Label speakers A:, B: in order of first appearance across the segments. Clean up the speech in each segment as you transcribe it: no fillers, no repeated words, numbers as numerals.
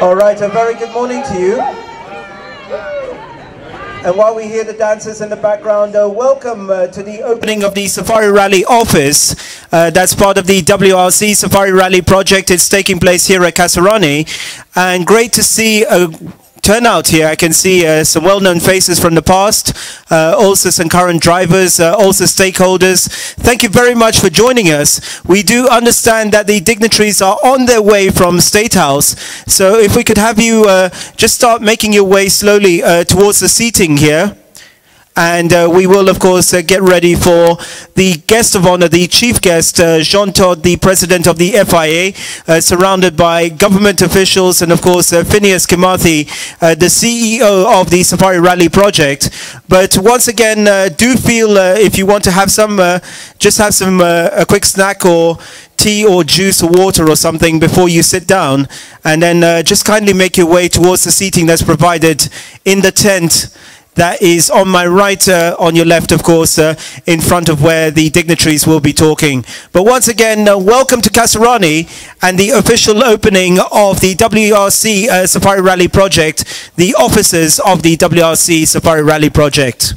A: All right, a very good morning to you. And while we hear the dancers in the background, welcome to the opening of the Safari Rally office. That's part of the WRC Safari Rally project. It's taking place here at Kasarani. And great to see turnout here. I can see some well-known faces from the past, also some current drivers, also stakeholders. Thank you very much for joining us. We do understand that the dignitaries are on their way from State House, so if we could have you just start making your way slowly towards the seating here. And we will, of course, get ready for the guest of honor, the chief guest, Jean Todt, the president of the FIA, surrounded by government officials, and, of course, Phineas Kimathi, the CEO of the Safari Rally project. But once again, do feel if you want to have some, just have some, a quick snack or tea or juice or water or something before you sit down, and then just kindly make your way towards the seating that's provided in the tent. That is on my right, on your left, of course, in front of where the dignitaries will be talking. But once again, welcome to Kasarani and the official opening of the WRC Safari Rally project, the officers of the WRC Safari Rally project.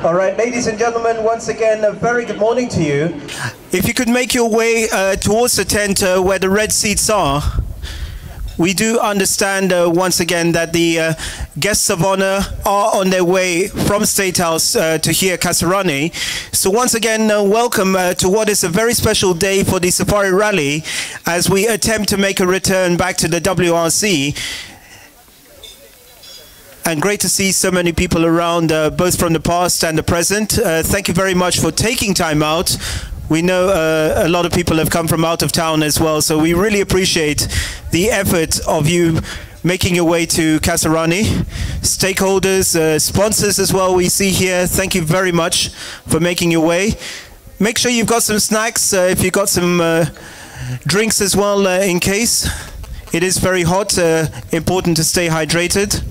A: All right, ladies and gentlemen, once again, a very good morning to you. If you could make your way towards the tent where the red seats are, we do understand once again that the guests of honor are on their way from State House to here Kasarani. So once again, welcome to what is a very special day for the Safari Rally as we attempt to make a return back to the WRC. And great to see so many people around, both from the past and the present. Thank you very much for taking time out. We know a lot of people have come from out of town as well, so we really appreciate the effort of you making your way to Kasarani. Stakeholders, sponsors as well we see here, thank you very much for making your way. Make sure you've got some snacks, if you've got some drinks as well in case. It is very hot, important to stay hydrated.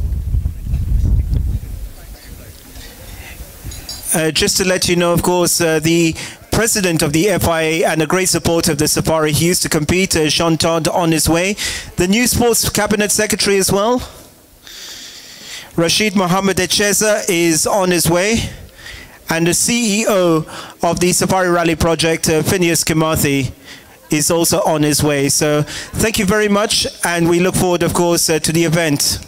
A: Just to let you know, of course, the president of the FIA and a great supporter of the Safari, he used to compete, Jean Todd, on his way. The new sports cabinet secretary as well, Rashid Mohammed Echeza, is on his way. And the CEO of the Safari Rally project, Phineas Kimathi, is also on his way. So thank you very much, and we look forward, of course, to the event.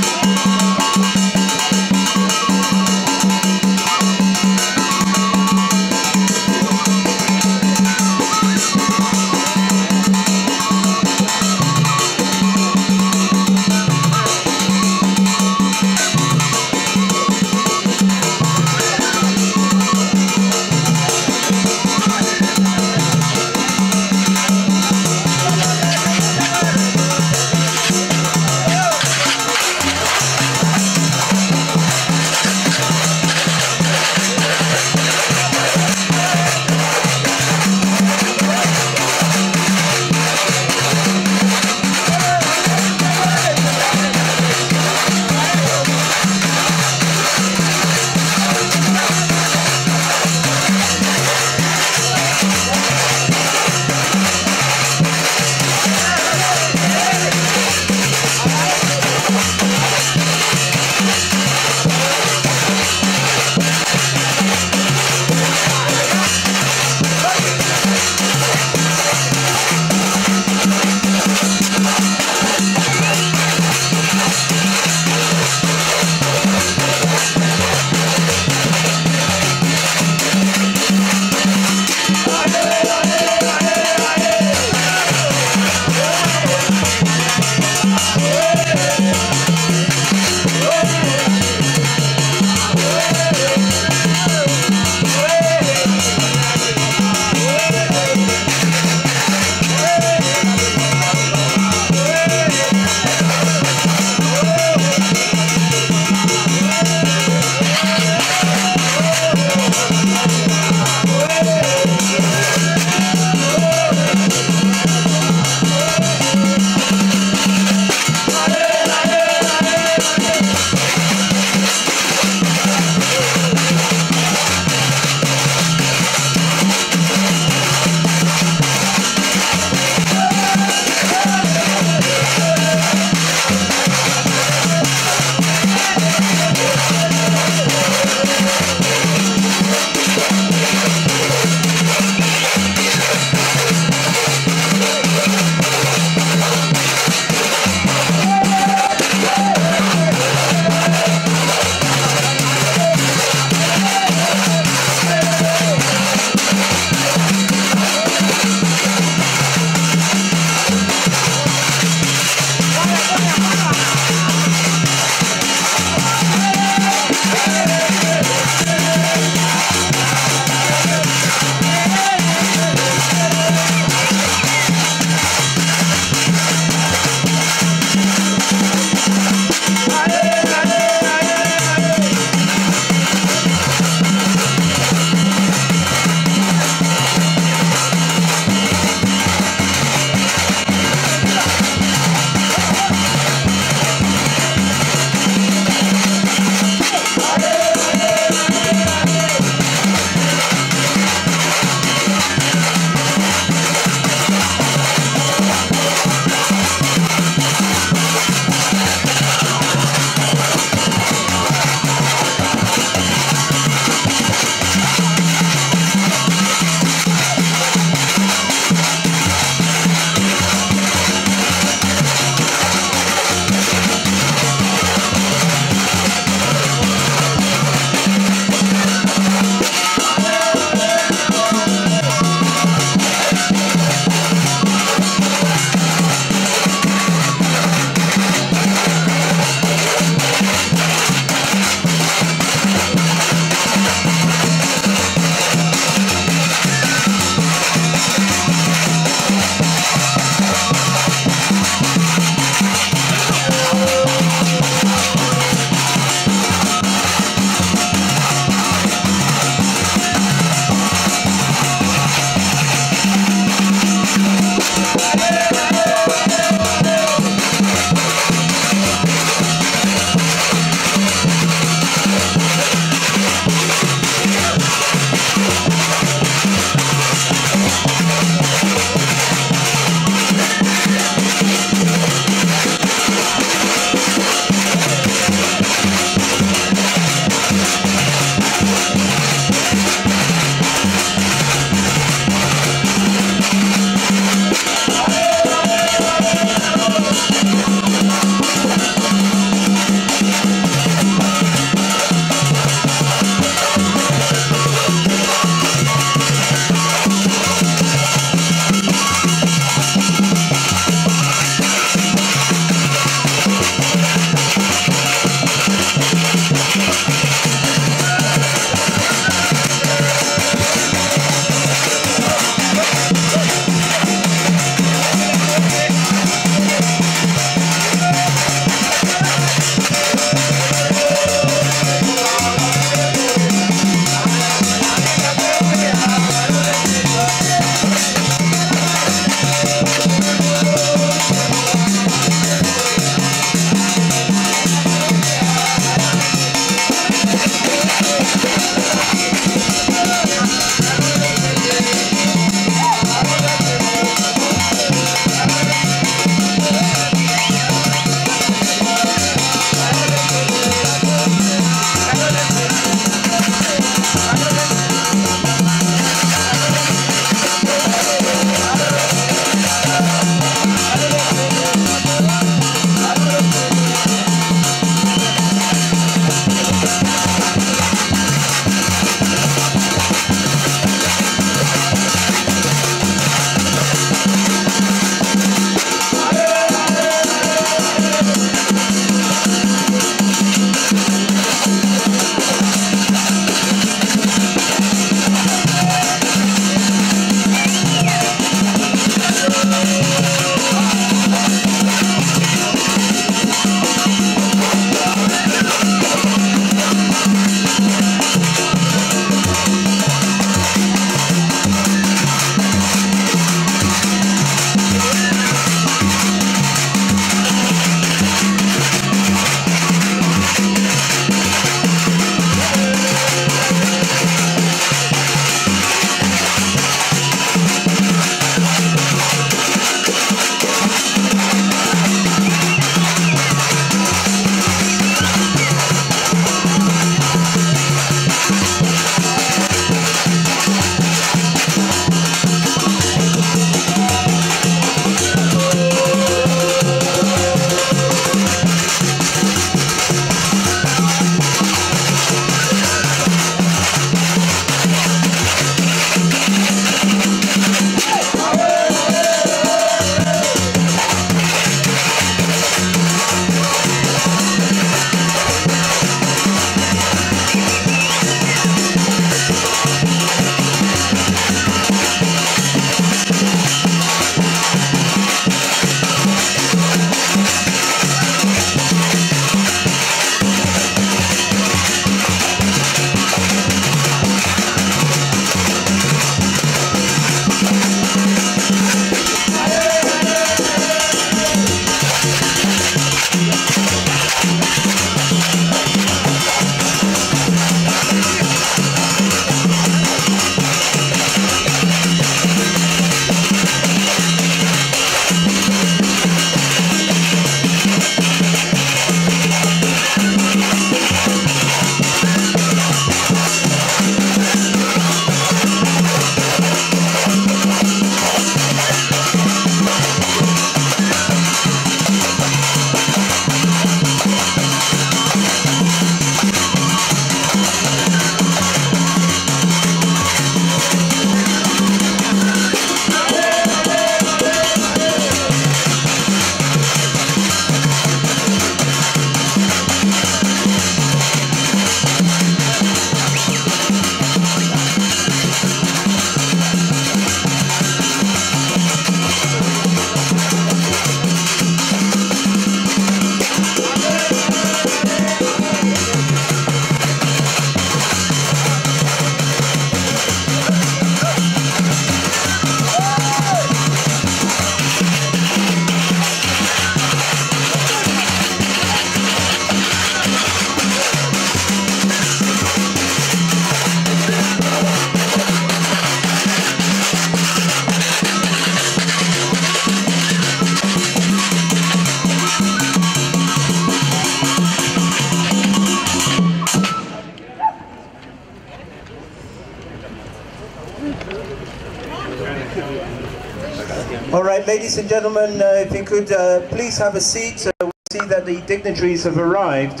A: All right, ladies and gentlemen, if you could please have a seat. We see that the dignitaries have arrived.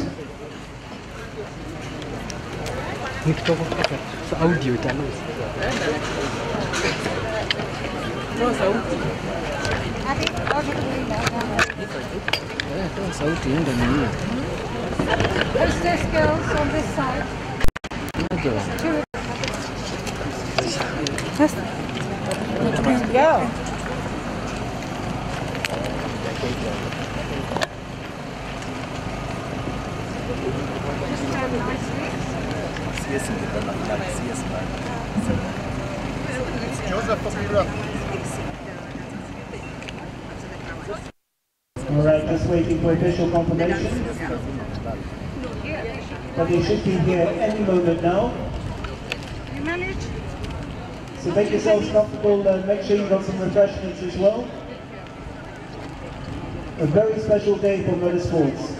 B: Hostess girls on this side. Go.
A: All right, just waiting for official confirmation. But they should be here any moment now.
B: You manage?
A: So make yourselves comfortable and make sure you've got some refreshments as well. A very special day for motorsports.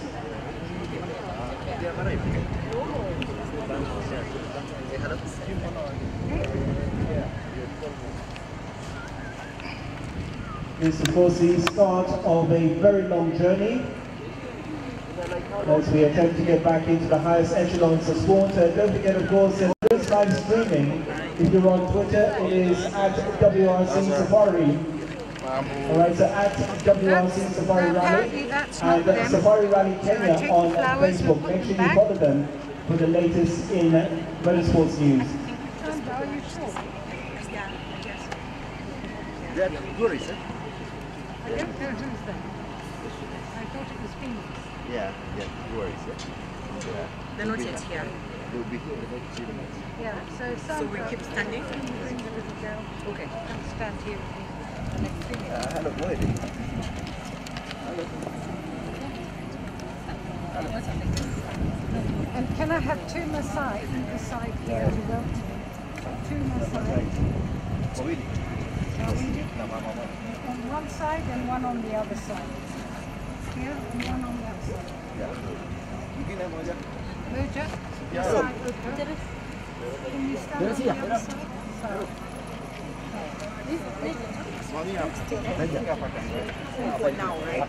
A: This is of course the start of a very long journey as we attempt to get back into the highest echelons of sport. Don't forget of course there is live streaming. If you're on Twitter, it is at WRC Safari. Alright, so at WRC Safari Rally and Safari Rally Kenya on Facebook. Make sure you follow them for the latest in motorsports news.
B: I don't know who's that. I thought it was Phoenix.
C: Yeah, worries. Yeah.
D: They're not yet here.
C: They'll be here in about 3 minutes.
B: Yeah, so
D: we keep standing?
B: Can you bring the little girl?
D: Okay.
B: And stand here with me for the next 3 minutes.
C: Hello, go ahead.
B: And can I have two Maasai either side here as well? Two Maasai. On one side and one on the other side. Here and one on that side. Roger? This side, Roger. Can you stand on the other side?
D: For now, right?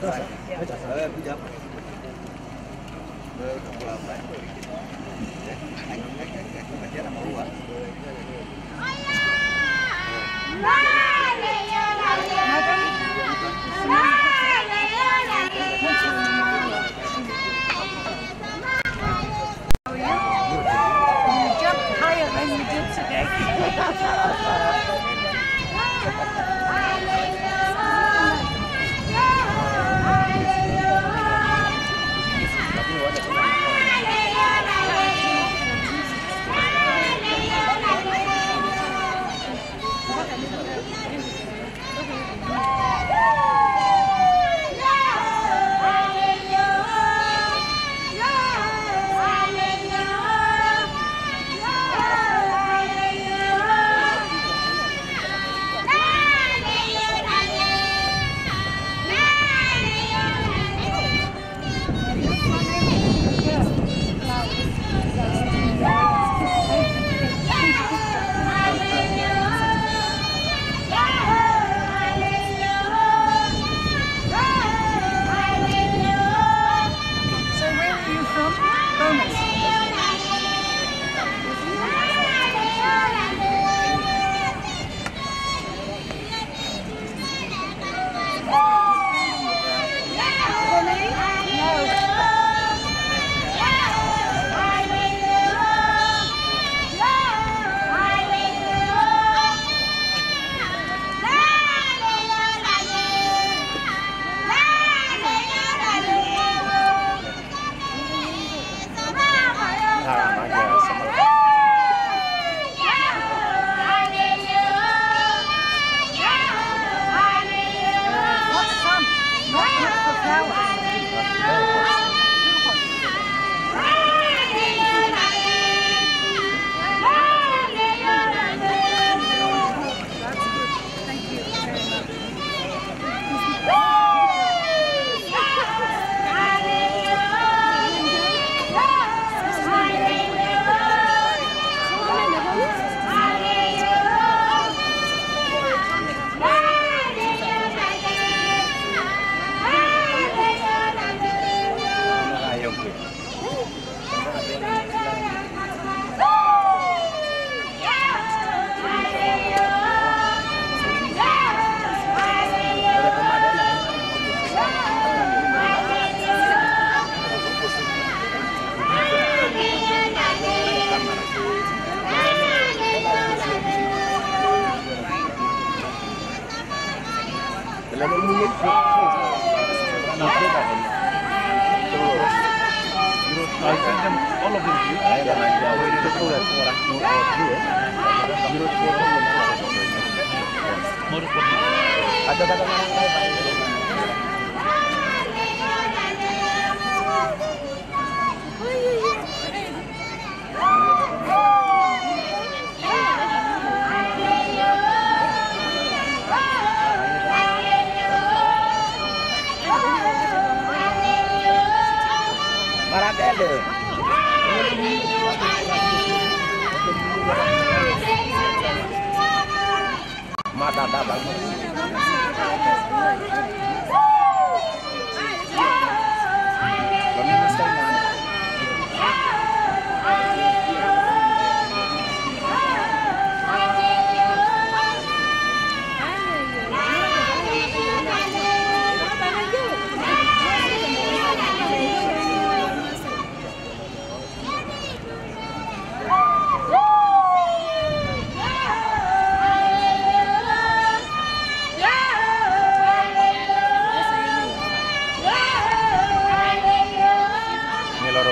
C: I sent them all of them to you.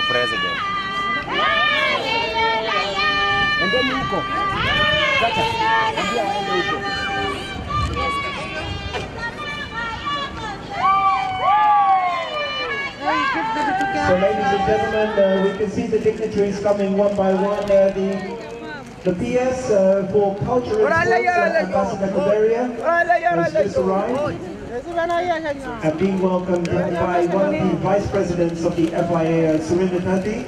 C: President. And then you go.
A: So ladies and gentlemen, we can see the dignitaries coming one by one. The PS for Culture and Sports, Ambassador Kaberia, has just arrived and being welcomed by one of the Vice Presidents of the FIA, Surinder Thati,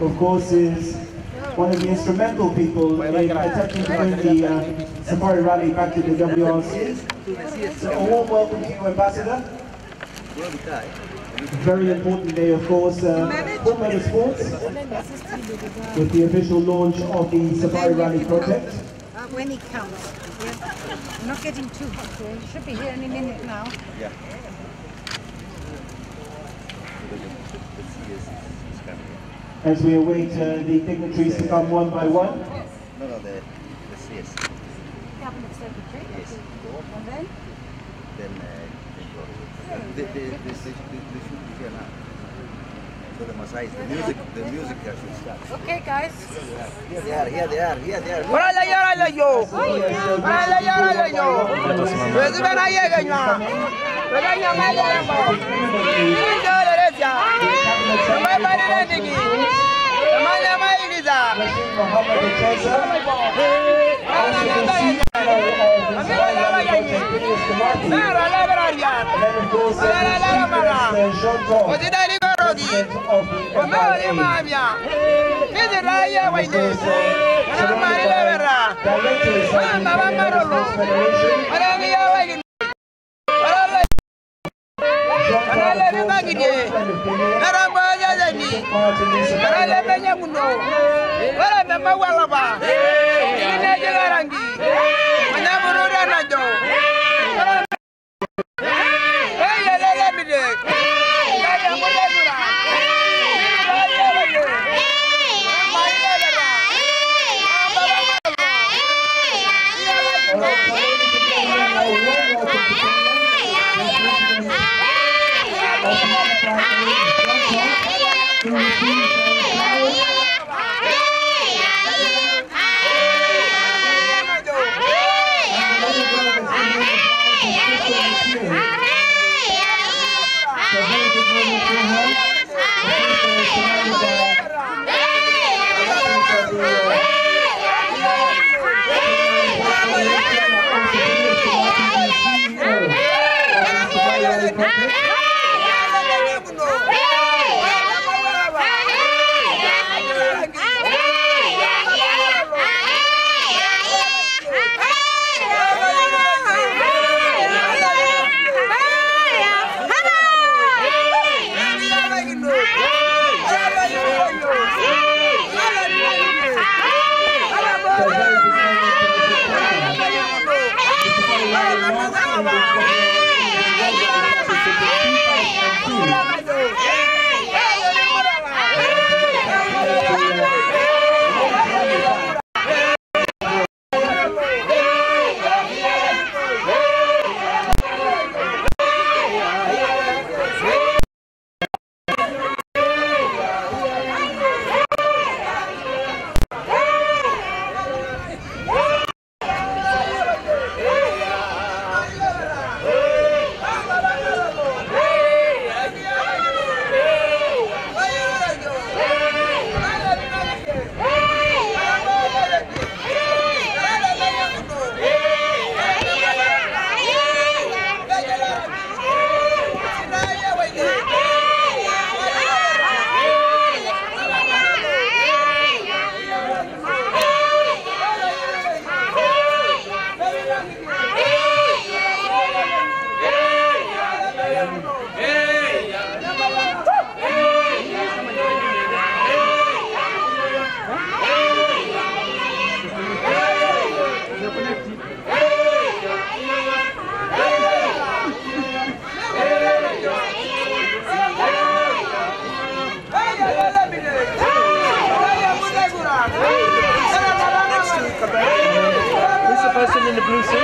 A: of course is one of the instrumental people in attempting to bring the Safari Rally back to the WRC. So a warm welcome to you, Ambassador. Very important day, of course, for motorsports, with the official launch of the Safari Rally project.
B: When it comes. Yeah. I'm not getting too hot here. It should be here any minute now.
C: Yeah.
A: As we await the dignitaries to come one by one.
C: No, the CS.
B: Cabinet Secretary.
C: Yes.
B: And then?
C: Then they should be here now. So the Masai, the music should start.
B: Okay, guys.
C: Here they are.
A: in the blue suit.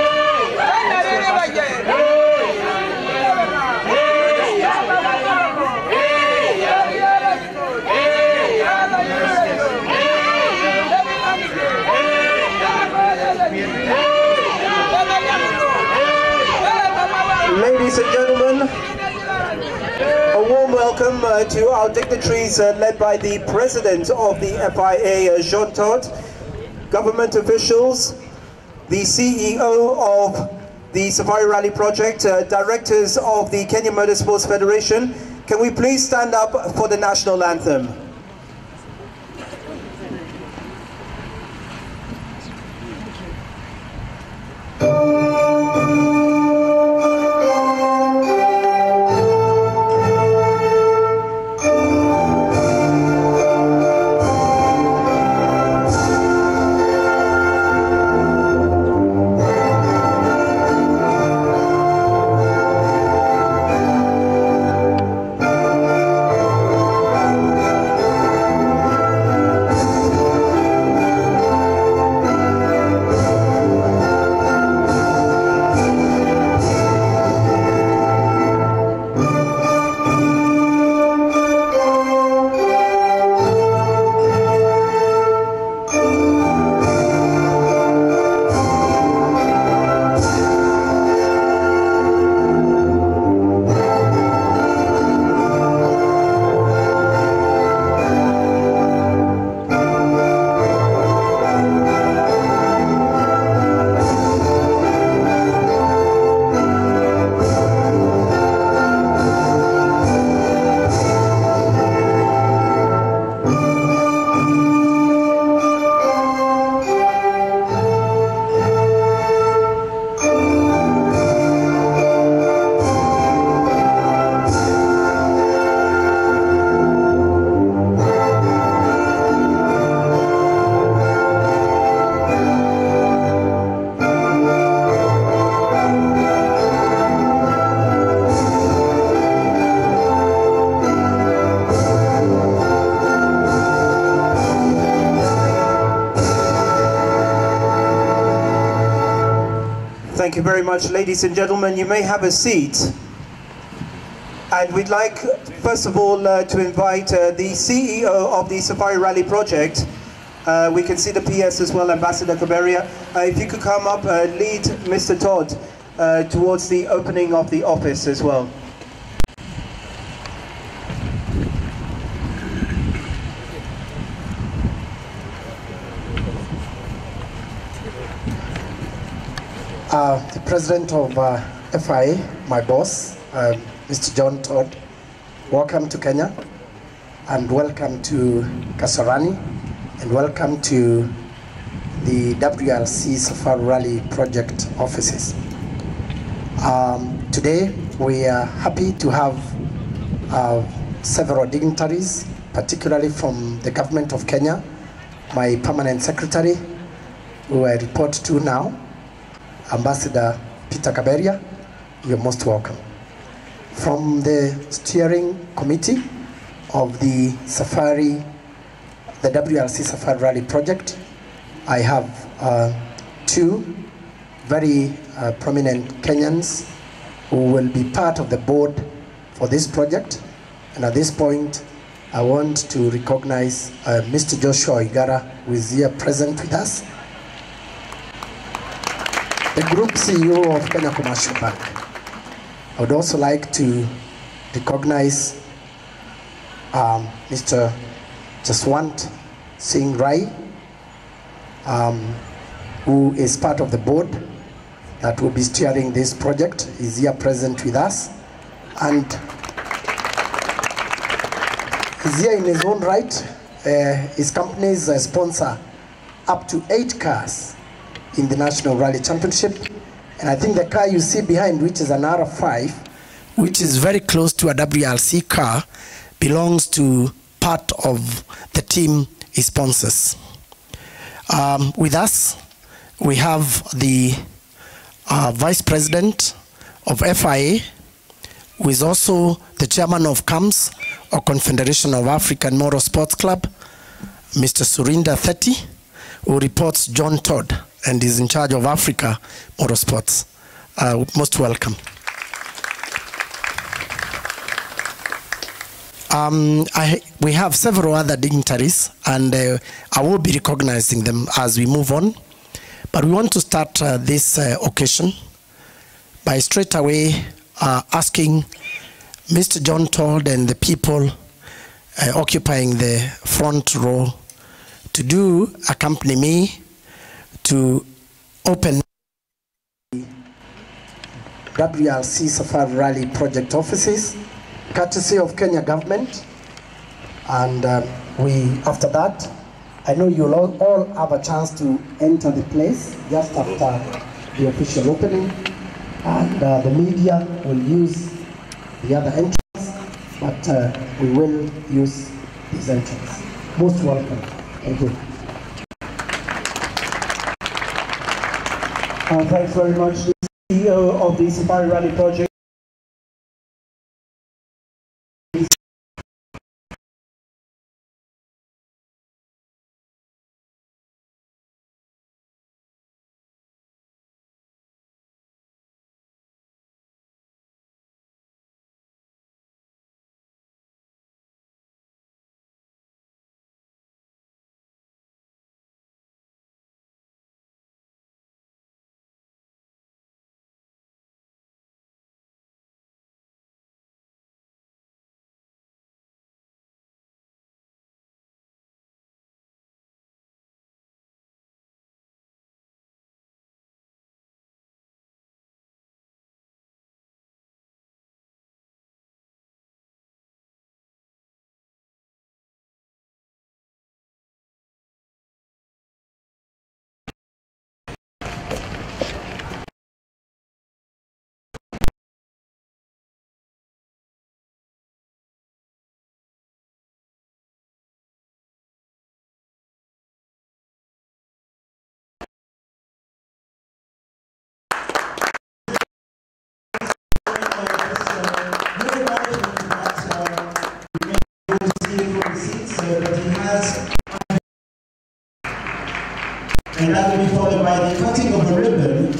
A: Ladies and gentlemen, a warm welcome to our dignitaries led by the President of the FIA, Jean Todt, government officials, the CEO of the Safari Rally Project, directors of the Kenya Motorsports Federation. Can we please stand up for the national anthem? Thank you very much, ladies and gentlemen. You may have a seat. And we'd like, first of all, to invite the CEO of the Safari Rally Project. We can see the PS as well, Ambassador Kaberia. If you could come up, lead Mr. Todd towards the opening of the office as well.
E: The President of FIA, my boss, Mr. John Todd, welcome to Kenya, and welcome to Kasarani, and welcome to the WRC Safari Rally Project offices. Today, we are happy to have several dignitaries, particularly from the government of Kenya, my permanent secretary, who I report to now, Ambassador Peter Kaberia. You're most welcome. From the steering committee of the WRC Safari Rally Project, I have two very prominent Kenyans who will be part of the board for this project. And at this point, I want to recognize Mr. Joshua Igara, who is here present with us, the Group CEO of Kenya Commercial Bank. I would also like to recognize Mr. Jaswant Singh Rai, who is part of the board that will be steering this project. He's here present with us, and he's here in his own right. His companies sponsor up to 8 cars in the National Rally Championship. And I think the car you see behind, which is an R5, which is very close to a WRC car, belongs to part of the team he sponsors. With us, we have the Vice President of FIA, who is also the Chairman of CAMS, or Confederation of African Motor Sports Club, Mr. Surinder Theti, who reports John Todd. and is in charge of Africa Motorsports. Most welcome. We have several other dignitaries, and I will be recognizing them as we move on. But we want to start this occasion by straight away asking Mr. John Todd and the people occupying the front row to do accompany me to open WRC Safari Rally project offices, courtesy of Kenya government. And after that, I know you'll all have a chance to enter the place just after the official opening. And the media will use the other entrance, but we will use this entrance. Most welcome. Thank you.
A: Thanks very much, the CEO of the Safari Rally project. And that will be followed by the cutting of the ribbon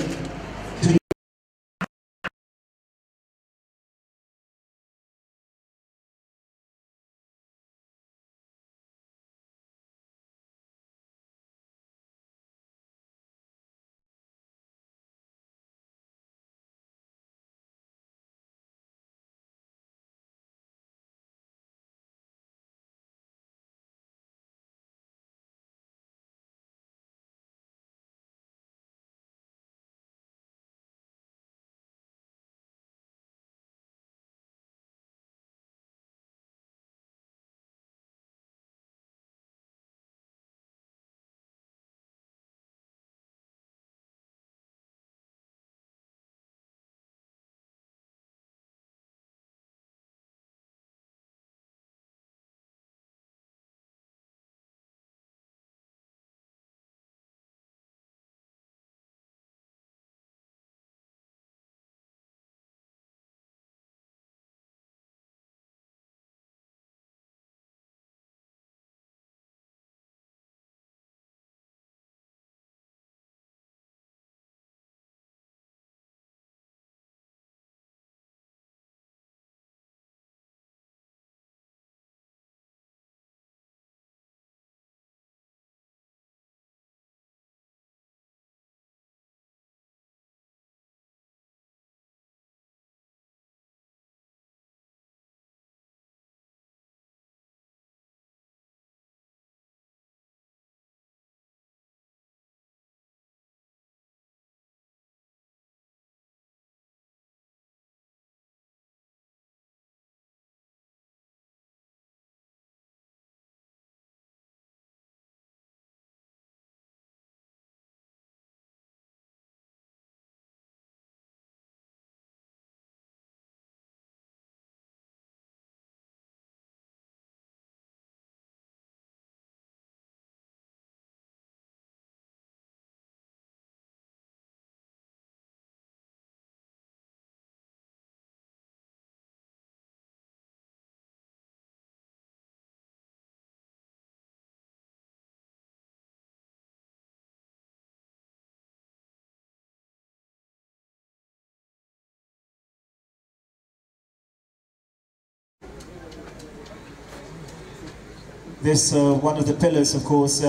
A: this one of the pillars, of course,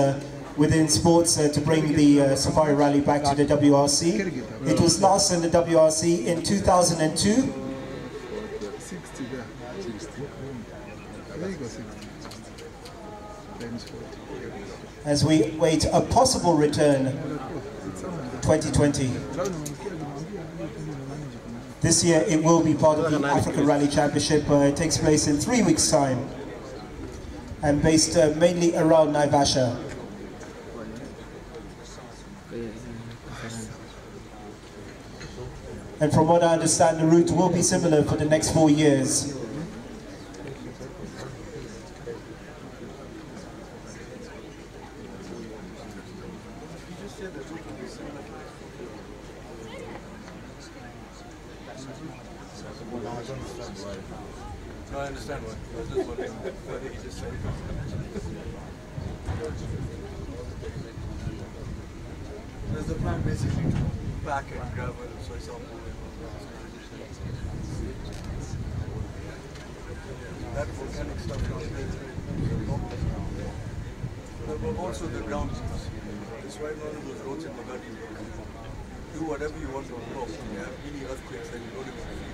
A: within sports to bring the Safari Rally back to the WRC. It was last in the WRC in 2002.
F: 60 there. 60. There you go, 60. Times 40.
A: As we wait a possible return 2020. This year it will be part of the African Rally Championship. It takes place in 3 weeks' time and based mainly around Naivasha. And from what I understand, the route will be similar for the next 4 years.
G: No, I understand why. I was just wondering whether he just said There's the plan basically to pack and gravel, so it's all moving. That volcanic stuff down there. But also the ground use. It's right one of those roads in the gully. Do whatever you want on top. You have mini earthquakes and you don't even feel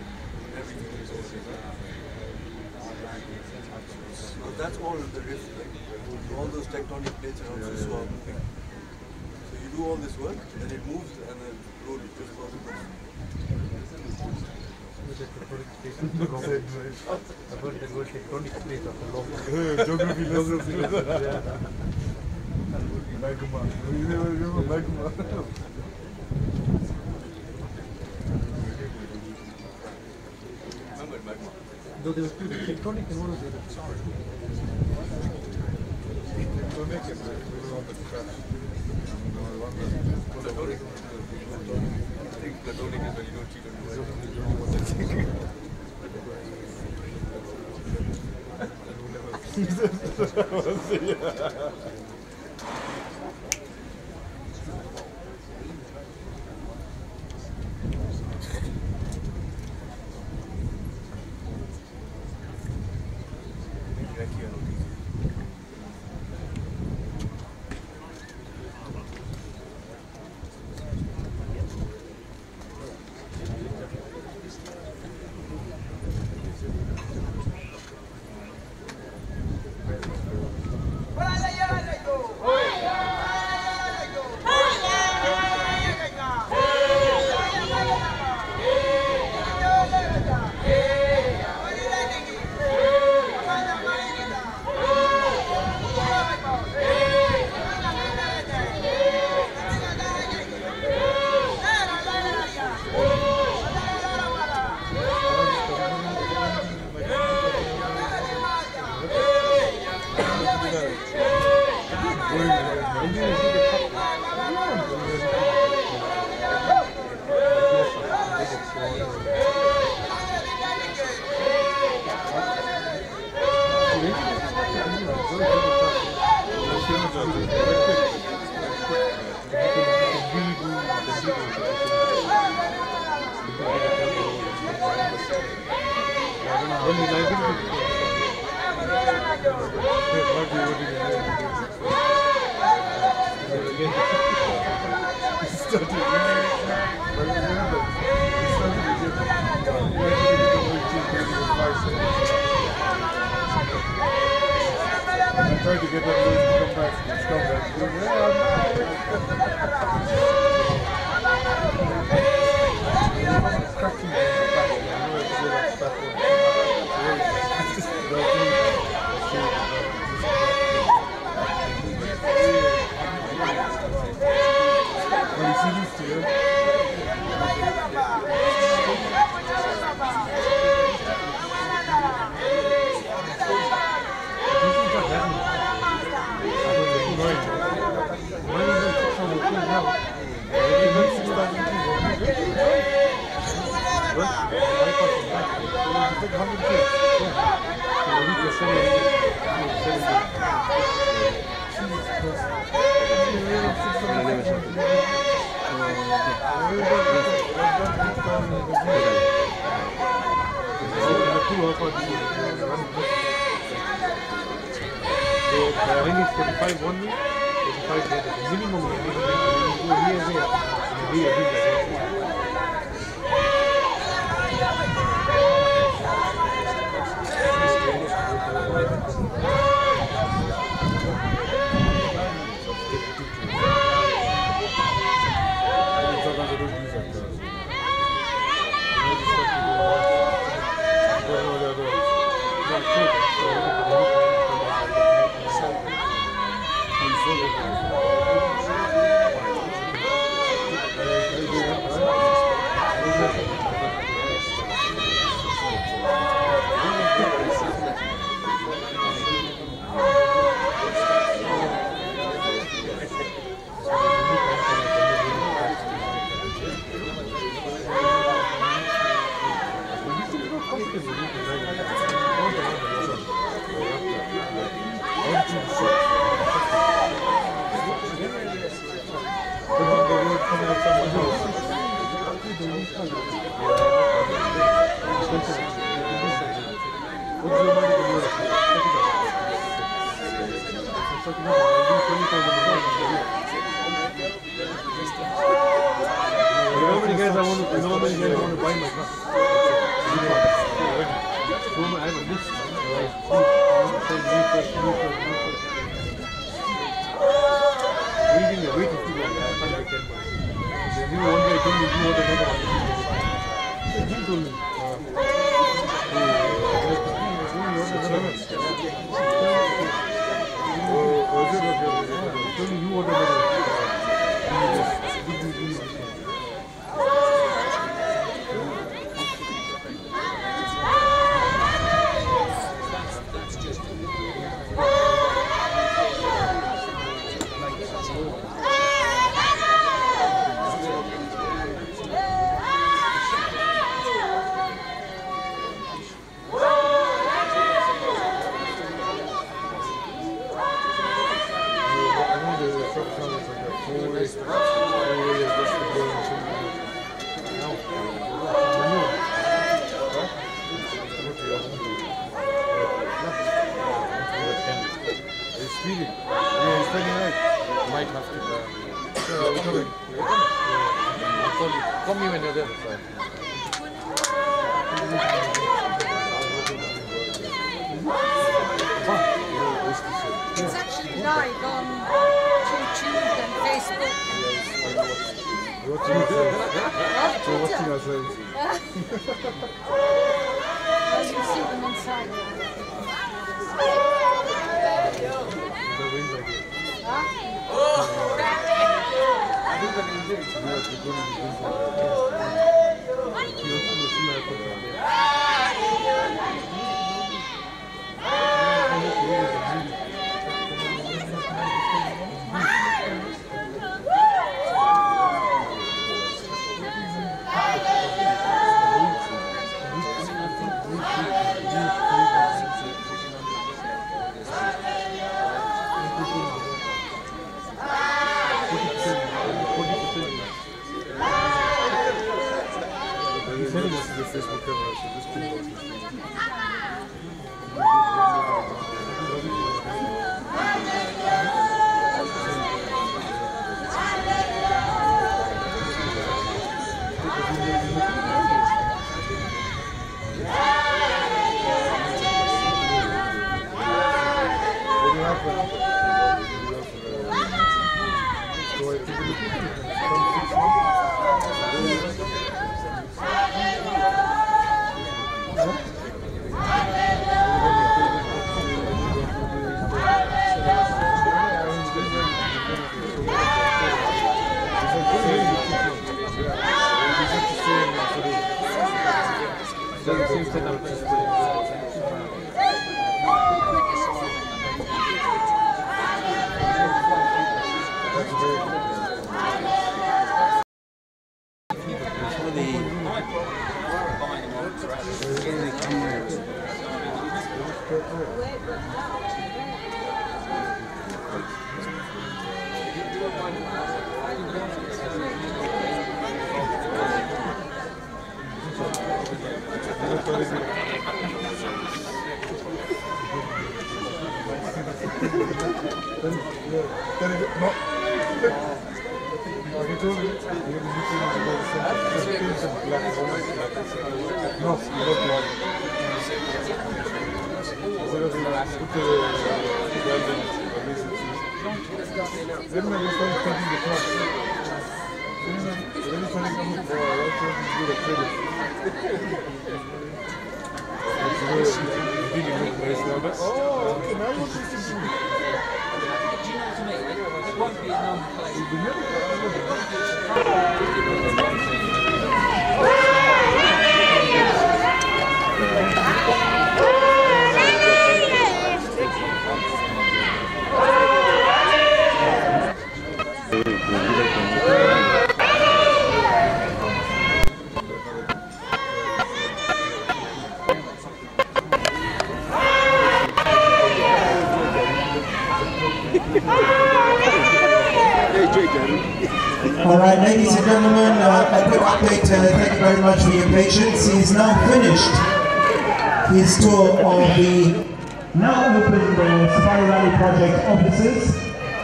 G: everything is over. So that's all of the rift, right? All those tectonic plates are also so moving. So you do all this work, then it moves, and then the road just goes across. Remember magma?
F: No, there was two, tectonic and one of the other. Sorry. Don't make it, we were on the crash.
G: Platonic. I think platonic is when you don't cheat on your wife.
F: I tried to get that Louis to come back. He's come back. Cracking the back. I know it's like that one. Well, you see this too, yeah? the ring is 45 1 way, 45 the other. Minimum you go here, there, and here, here.
B: It's actually live on YouTube and Facebook. Well, you see them inside.
F: Facebook camera, so just keep watching.
B: Thank you.
F: told me you had a meeting about some black woman. No, not black. Then I started taking the class. Then I started coming for a lot of good credit. Really look nice now, but oh, okay, now what is this?
A: All right, ladies and gentlemen, a quick update. Thank you very much for your patience. He's now finished his tour of the now open Safari Rally Project offices.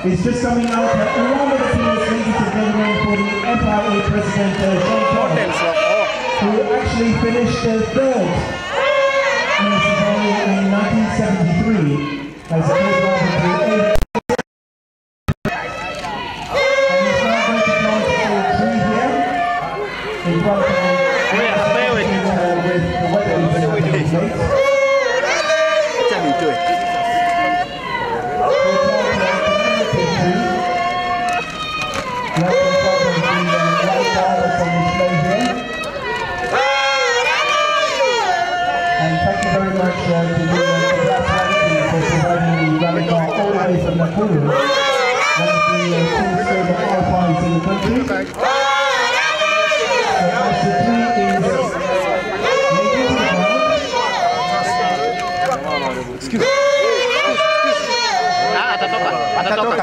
A: He's just coming out. A round of applause, ladies and gentlemen, for the FIA President Sean Thomas, who actually finished third in the Safari in 1973 as a third rider to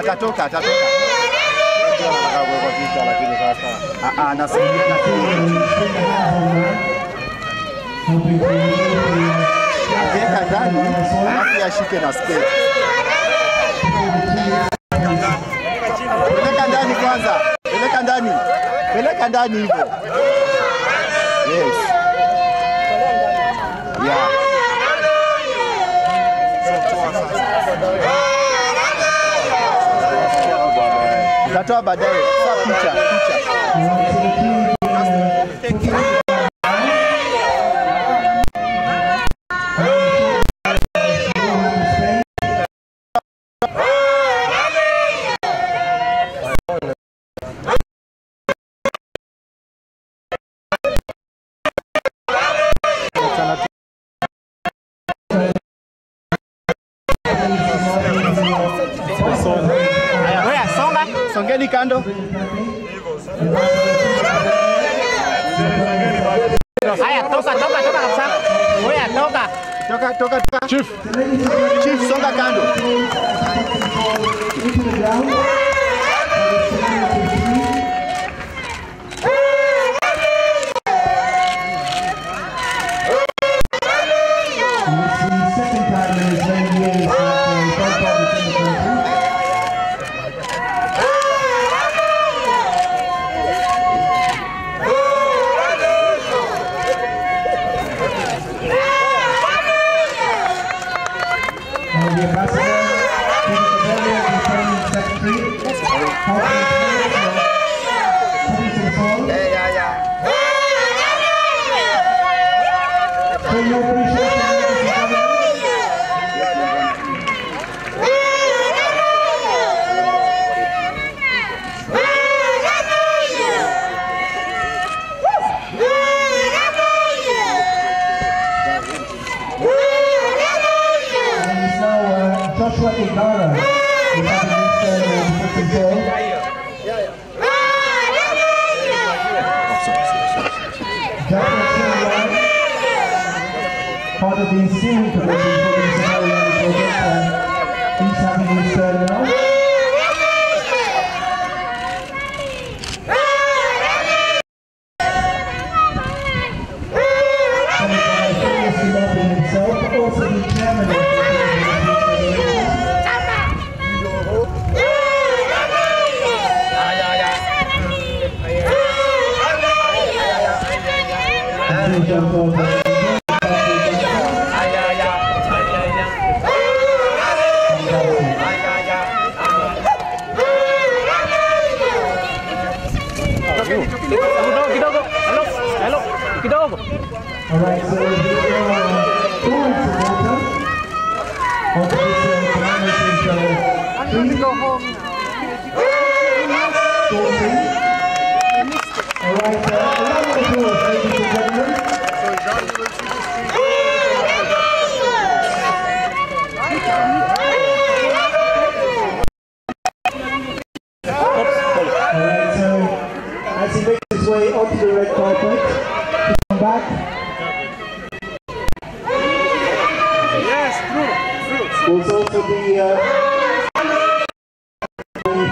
C: Atatoka. Anasikia akiweka ndani alafu ashike na spade. Peleka ndani kwanza. Peleka ndani hivyo. Yes. Yeah. Tutatoa baadaye. Picha. Songeni kando.
H: Haya, toka kabisa. Wewe toka.
C: Chief, songa kando.
A: Part of the steering committee for the Safari Rally project, and he's having his turn now. Himself, also the chairman of the
I: Alright, so
B: I'm going to go home now.
I: Alright, a round of applause, ladies and gentlemen. Alright, so as he makes his way onto the red carpet, come back. Was also the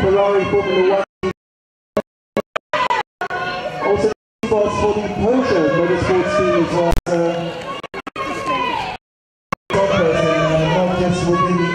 I: Ferrari Formula 1 also boss for the Porsche Motorsports team as well as top person, not just within the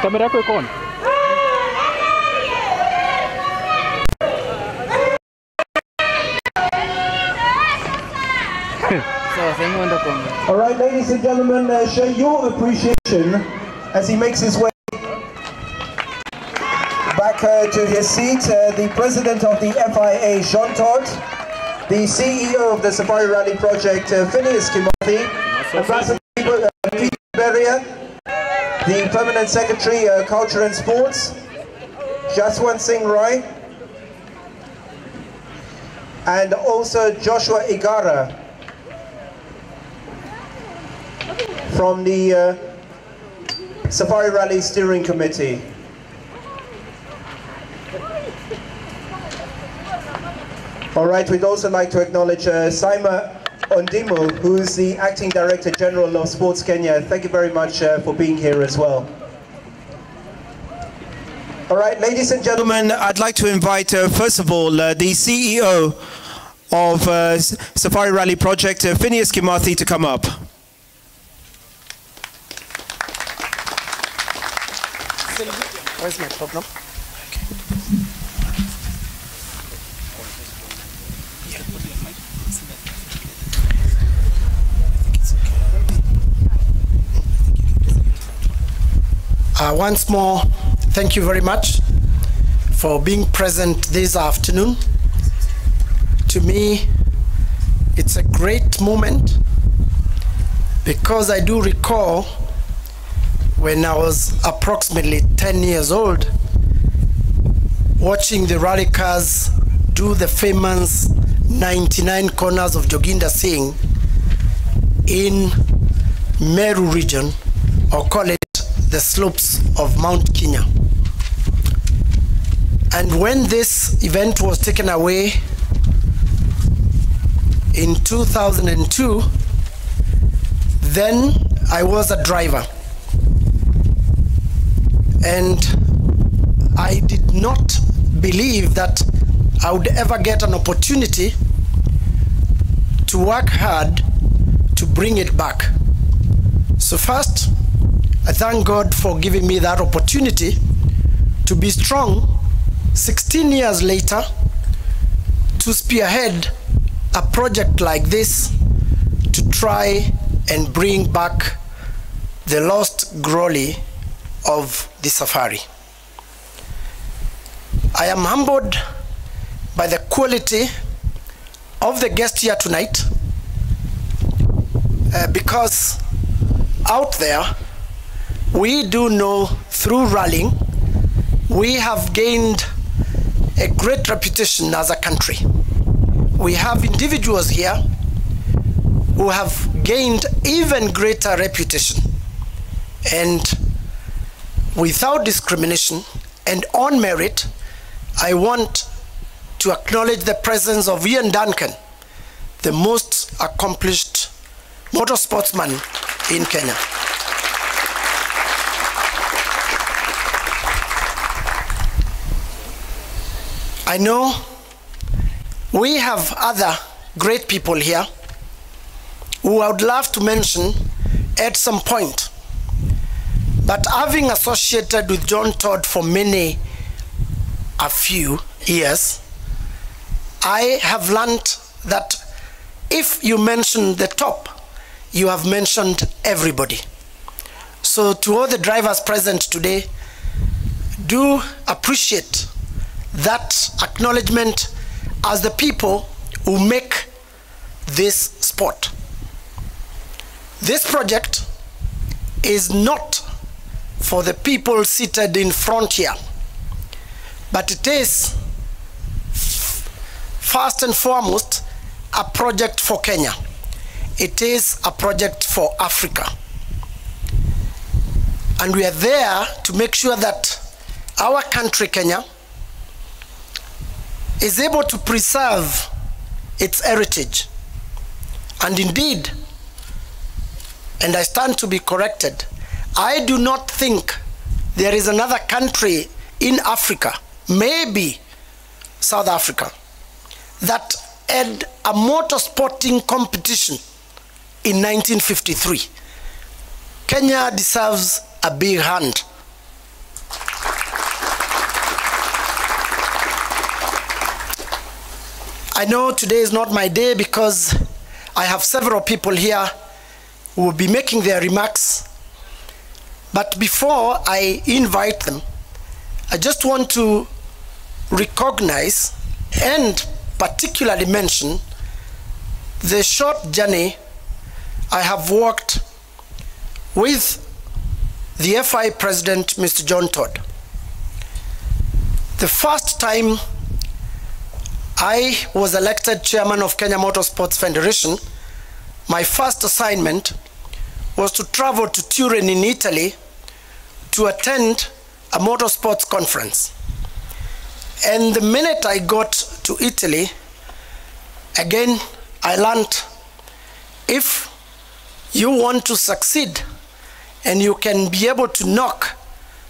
H: Kamera yako iko on?
I: Alright, ladies and gentlemen, show your appreciation as he makes his way back to his seat. The president of the FIA, Jean Todt, the CEO of the Safari Rally Project, Phineas Kimathi, Ambassador Peter Beria, the Permanent Secretary, Culture and Sports, Jaswant Singh Roy, and also Joshua Igara from the Safari Rally Steering Committee. All right, we'd also like to acknowledge Saima Ondimu, who is the Acting Director General of Sports Kenya. Thank you very much for being here as well.
A: All right, ladies and gentlemen, I'd like to invite, first of all, the CEO of Safari Rally Project, Phineas Kimathi, to come up.
H: Where's my problem?
E: Once more, thank you very much for being present this afternoon. To me, it's a great moment because I do recall when I was approximately 10 years old, watching the rally cars do the famous 99 corners of Joginda Singh in Meru region, or call it the slopes of Mount Kenya. And when this event was taken away in 2002, then I was a driver. And I did not believe that I would ever get an opportunity to work hard to bring it back. So first, I thank God for giving me that opportunity to be strong 16 years later to spearhead a project like this to try and bring back the lost glory of the safari. I am humbled by the quality of the guest here tonight because out there we do know through rallying we have gained a great reputation as a country. We have individuals here who have gained even greater reputation, and without discrimination and on merit, I want to acknowledge the presence of Ian Duncan, the most accomplished motorsportsman in Kenya. I know we have other great people here who I would love to mention at some point. But having associated with John Todd for a few years, I have learned that if you mention the top, you have mentioned everybody. So to all the drivers present today, do appreciate that acknowledgement as the people who make this sport. This project is not for the people seated in front here, but it is first and foremost a project for Kenya. It is a project for Africa. And we are there to make sure that our country, Kenya, is able to preserve its heritage. And indeed, and I stand to be corrected, I do not think there is another country in Africa, maybe South Africa, that had a motorsporting competition in 1953. Kenya deserves a big hand. I know today is not my day because I have several people here who will be making their remarks. But before I invite them, I just want to recognize and particularly mention the short journey I have walked with the FI President, Mr. John Todd. The first time I was elected chairman of Kenya Motorsports Federation, my first assignment was to travel to Turin in Italy to attend a motorsports conference. And the minute I got to Italy, again, I learned if you want to succeed and you can be able to knock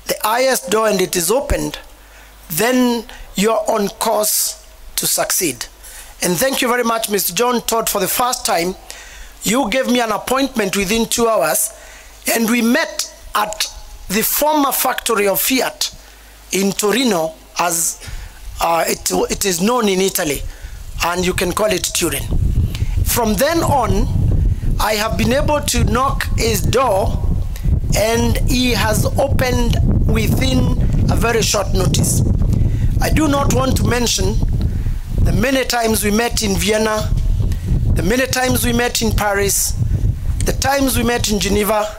E: the highest door and it is opened, then you're on course to succeed. And thank you very much, Mr. John Todd, for the first time. You gave me an appointment within 2 hours, and we met at the former factory of Fiat in Torino, as it is known in Italy, and you can call it Turin. From then on, I have been able to knock his door, and he has opened within a very short notice. I do not want to mention the many times we met in Vienna, the many times we met in Paris, the times we met in Geneva,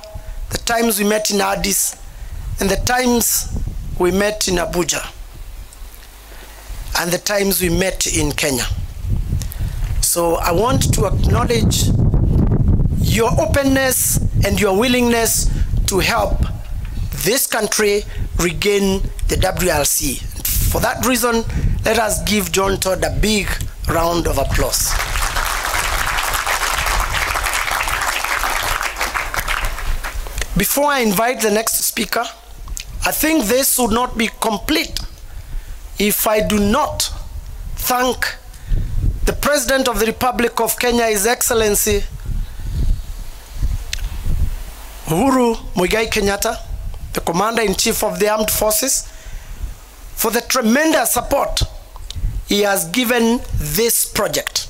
E: the times we met in Addis, and the times we met in Abuja, and the times we met in Kenya. So I want to acknowledge your openness and your willingness to help this country regain the WRC. For that reason, let us give John Todd a big round of applause. Before I invite the next speaker, I think this would not be complete if I do not thank the President of the Republic of Kenya, His Excellency Uhuru Muigai Kenyatta, the Commander-in-Chief of the Armed Forces, for the tremendous support he has given this project.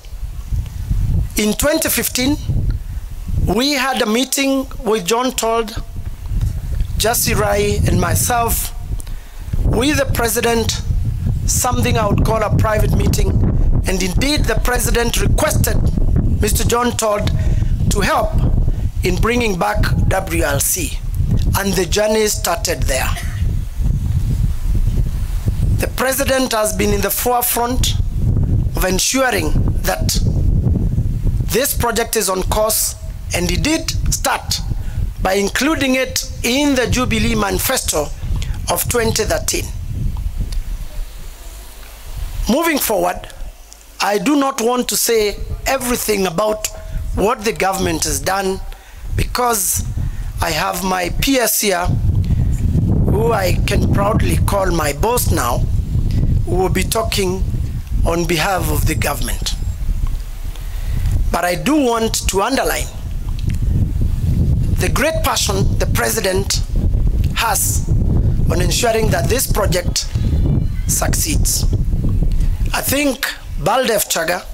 E: In 2015, we had a meeting with John Todd, Jassi Rai, and myself, with the President, something I would call a private meeting, and indeed the President requested Mr. John Todd to help in bringing back WRC, and the journey started there. The President has been in the forefront of ensuring that this project is on course, and he did start by including it in the Jubilee Manifesto of 2013.
J: moving forward, I do not want to say everything about what the government has done, because I have my peers here who I can proudly call my boss now, who will be talking on behalf of the government. But I do want to underline the great passion the President has on ensuring that this project succeeds. I think Baldev Chaga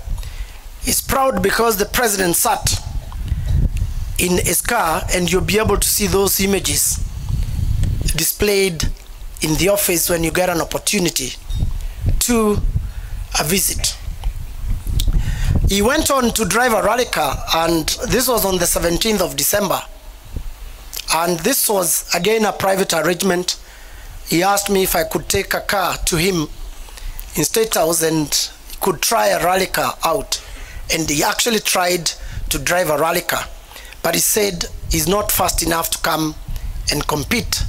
J: is proud because the President sat in his car, and you'll be able to see those images displayed in the office when you get an opportunity to visit. He went on to drive a rally car, and this was on the 17th of December. And this was again a private arrangement. He asked me if I could take a car to him in State House and he could try a rally car out. And he actually tried to drive a rally car, but he said he's not fast enough to come and compete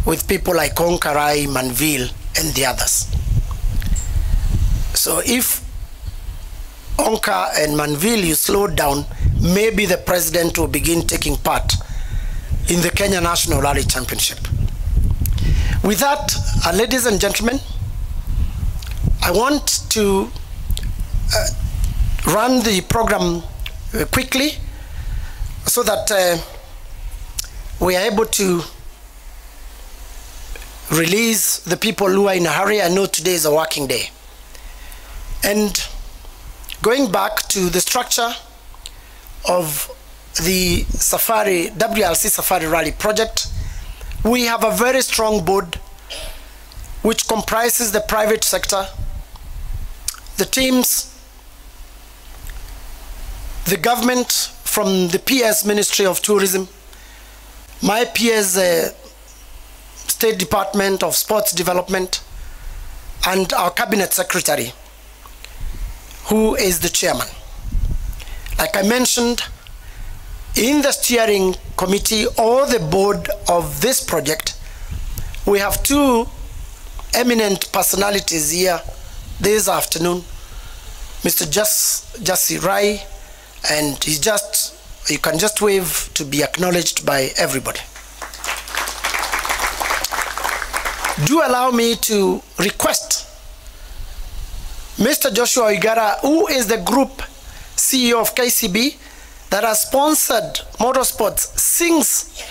J: with people like Onkarai, Manville, and the others. So if Onka and Manville you slow down, maybe the President will begin taking part in the Kenya National Rally Championship. With that, ladies and gentlemen, I want to run the program quickly so that we are able to release the people who are in a hurry. I know today is a working day. And going back to the structure of the Safari, WRC Safari Rally project, we have a very strong board which comprises the private sector, the teams, the government from the PS Ministry of Tourism, my PS State Department of Sports Development, and our Cabinet Secretary, who is the chairman. Like I mentioned, in the steering committee or the board of this project, we have two eminent personalities here this afternoon, Mr. Jassi Rai, and you can just wave to be acknowledged by everybody. Do allow me to request Mr. Joshua Oigara, who is the group CEO of KCB, that has sponsored motorsports since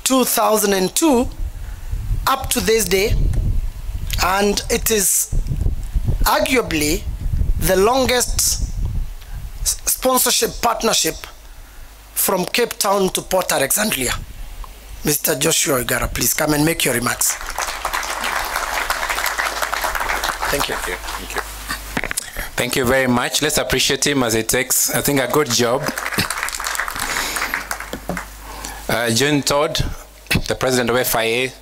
J: 2002 up to this day, and it is arguably the longest sponsorship partnership from Cape Town to Port Alexandria. Mr. Joshua Oigara, please come and make your remarks. Thank you.
K: Thank you. Thank you. Thank you very much. Let's appreciate him as he takes, I think, a good job. John Todd, the president of FIA,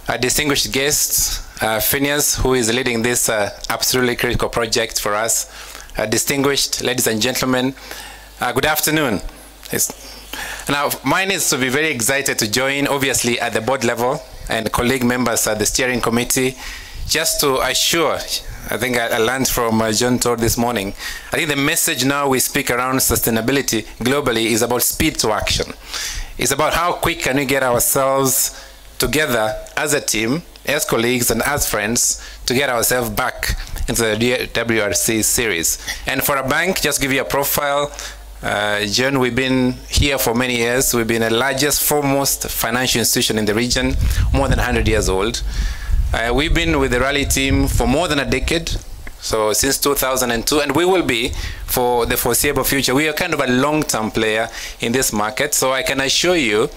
K: a distinguished guest, Phineas, who is leading this absolutely critical project for us. Distinguished ladies and gentlemen, good afternoon. Now, mine is to be very excited to join, obviously, at the board level and colleague members at the steering committee, just to assure, I think I learned from John Todd this morning, I think the message now we speak around sustainability globally is about speed to action. It's about how quick can we get ourselves together as a team, as colleagues and as friends, to get ourselves back into the WRC series. And for a bank, just give you a profile, John, we've been here for many years. We've been the largest, foremost financial institution in the region, more than 100 years old. We've been with the rally team for more than a decade, so since 2002, and we will be for the foreseeable future. We are kind of a long-term player in this market, so I can assure you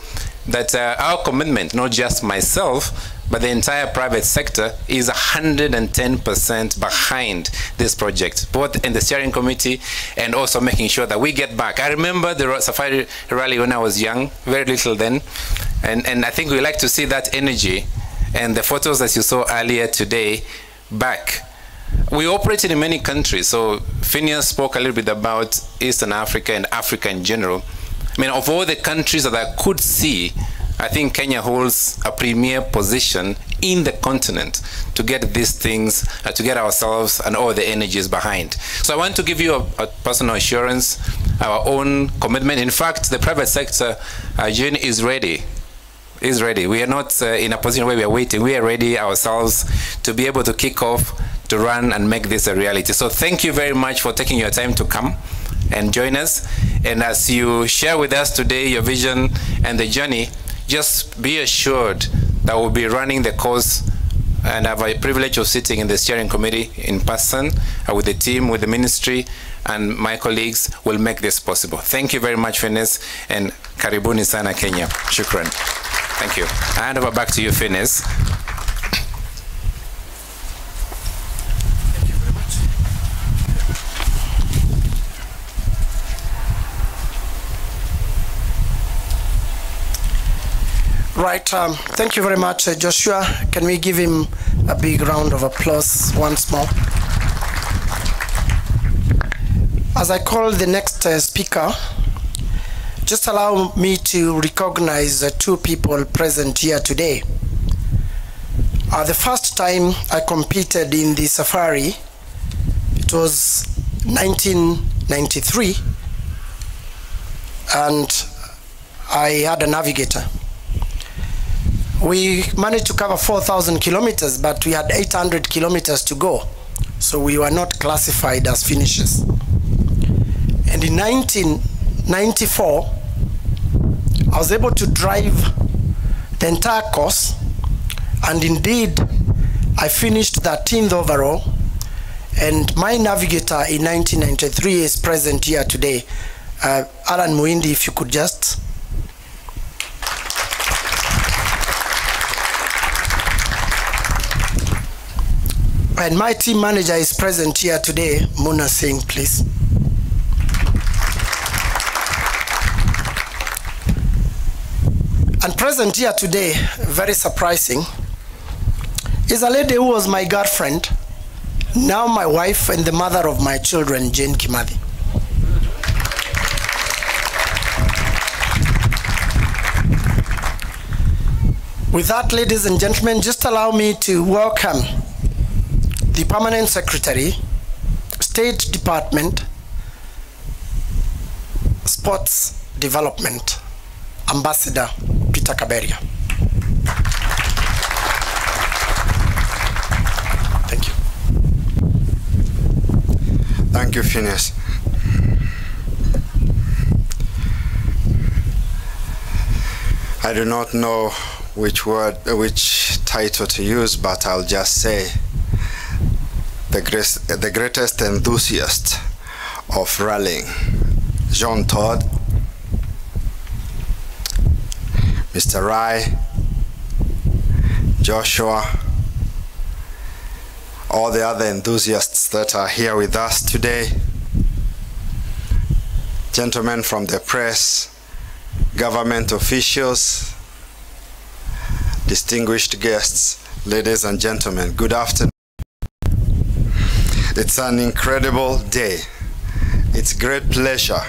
K: that our commitment, not just myself, but the entire private sector, is 110% behind this project, both in the steering committee and also making sure that we get back. I remember the Safari Rally when I was young, very little then, and I think we like to see that energy and the photos that you saw earlier today back. We operated in many countries, so Phineas spoke a little bit about Eastern Africa and Africa in general. I mean, of all the countries that I could see, I think Kenya holds a premier position in the continent to get these things, to get ourselves and all the energies behind. So I want to give you a personal assurance, our own commitment. In fact, the private sector, June, is ready. We are not in a position where we are waiting. We are ready ourselves to be able to kick off, to run and make this a reality. So thank you very much for taking your time to come and join us. And as you share with us today your vision and the journey, just be assured that we'll be running the course and have a privilege of sitting in the steering committee in person with the team, with the ministry, and my colleagues will make this possible. Thank you very much, Phineas, and karibuni sana Kenya. Shukran. Thank you. I hand over back to you, Phineas.
J: Right, thank you very much, Joshua. Can we give him a big round of applause once more? As I call the next speaker, just allow me to recognize two people present here today. The first time I competed in the safari, it was 1993, and I had a navigator. We managed to cover 4,000 kilometers, but we had 800 kilometers to go. So we were not classified as finishers. And in 1994, I was able to drive the entire course, and indeed, I finished 13th overall, and my navigator in 1993 is present here today. Alan Muindi, if you could just. And my team manager is present here today, Mona Singh, please. And present here today, very surprising, is a lady who was my girlfriend, now my wife and the mother of my children, Jane Kimathi. With that, ladies and gentlemen, just allow me to welcome the Permanent Secretary, State Department, Sports Development, Ambassador Peter Kaberia. Thank you.
L: Thank you, Phineas. I do not know which title to use, but I'll just say the greatest enthusiast of rallying, Jean Todt, Mr. Rai, Joshua, all the other enthusiasts that are here with us today, gentlemen from the press, government officials, distinguished guests, ladies and gentlemen, good afternoon. It's an incredible day. It's great pleasure.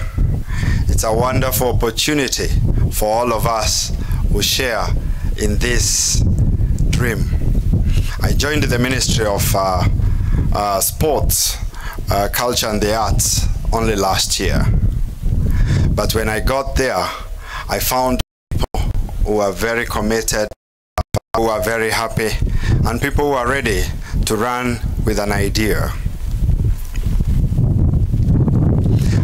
L: It's a wonderful opportunity for all of us who share in this dream. I joined the Ministry of Sports, Culture and the Arts only last year. But when I got there, I found people who are very committed, who are very happy, and people who are ready to run with an idea.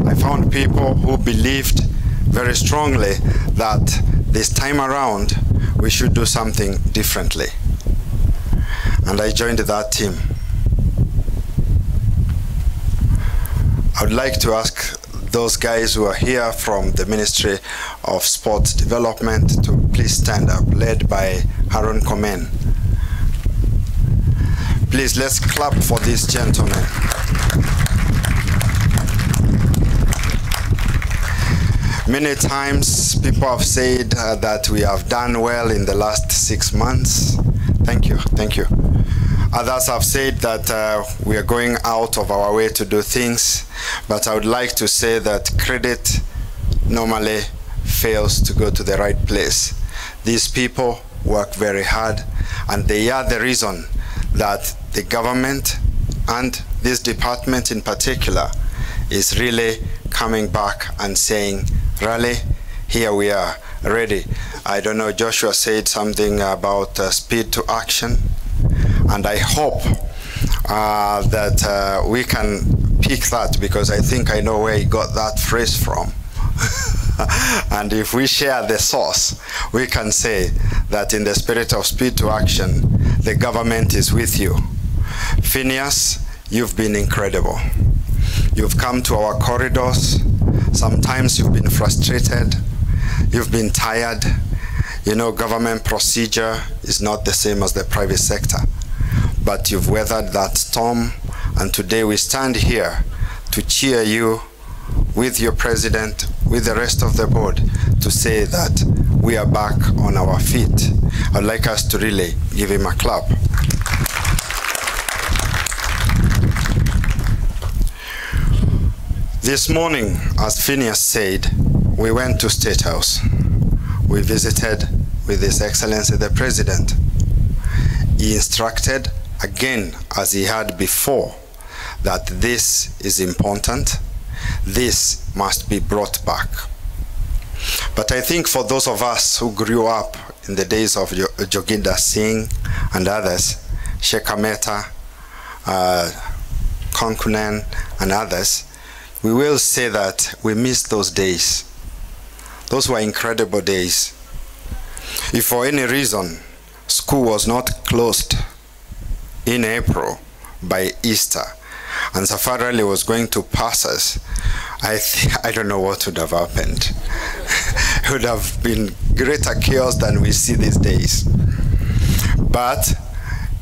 L: I found people who believed very strongly that this time around we should do something differently. And I joined that team. I would like to ask those guys who are here from the Ministry of Sports Development to please stand up, led by Haron Komen. Please, let's clap for this gentleman. Many times people have said that we have done well in the last 6 months. Thank you, thank you. Others have said that we are going out of our way to do things, but I would like to say that credit normally fails to go to the right place. These people work very hard, and they are the reason that the government and this department in particular is really coming back and saying, Raleigh, here we are, ready. I don't know, Joshua said something about speed to action, and I hope that we can pick that, because I think I know where he got that phrase from. And if we share the source, we can say that in the spirit of speed to action, the government is with you. Phineas, you've been incredible. You've come to our corridors. Sometimes you've been frustrated. You've been tired. You know, government procedure is not the same as the private sector. But you've weathered that storm, and today we stand here to cheer you with your president, with the rest of the board, to say that we are back on our feet. I'd like us to really give him a clap. This morning, as Phineas said, we went to State House. We visited with His Excellency the President. He instructed, again, as he had before, that this is important. This must be brought back. But I think for those of us who grew up in the days of Joginder Singh and others, Sheikh Mehta, Konkunen and others, we will say that we miss those days. Those were incredible days. If for any reason school was not closed in April by Easter, and Safari Rally was going to pass us, I don't know what would have happened. It would have been greater chaos than we see these days. But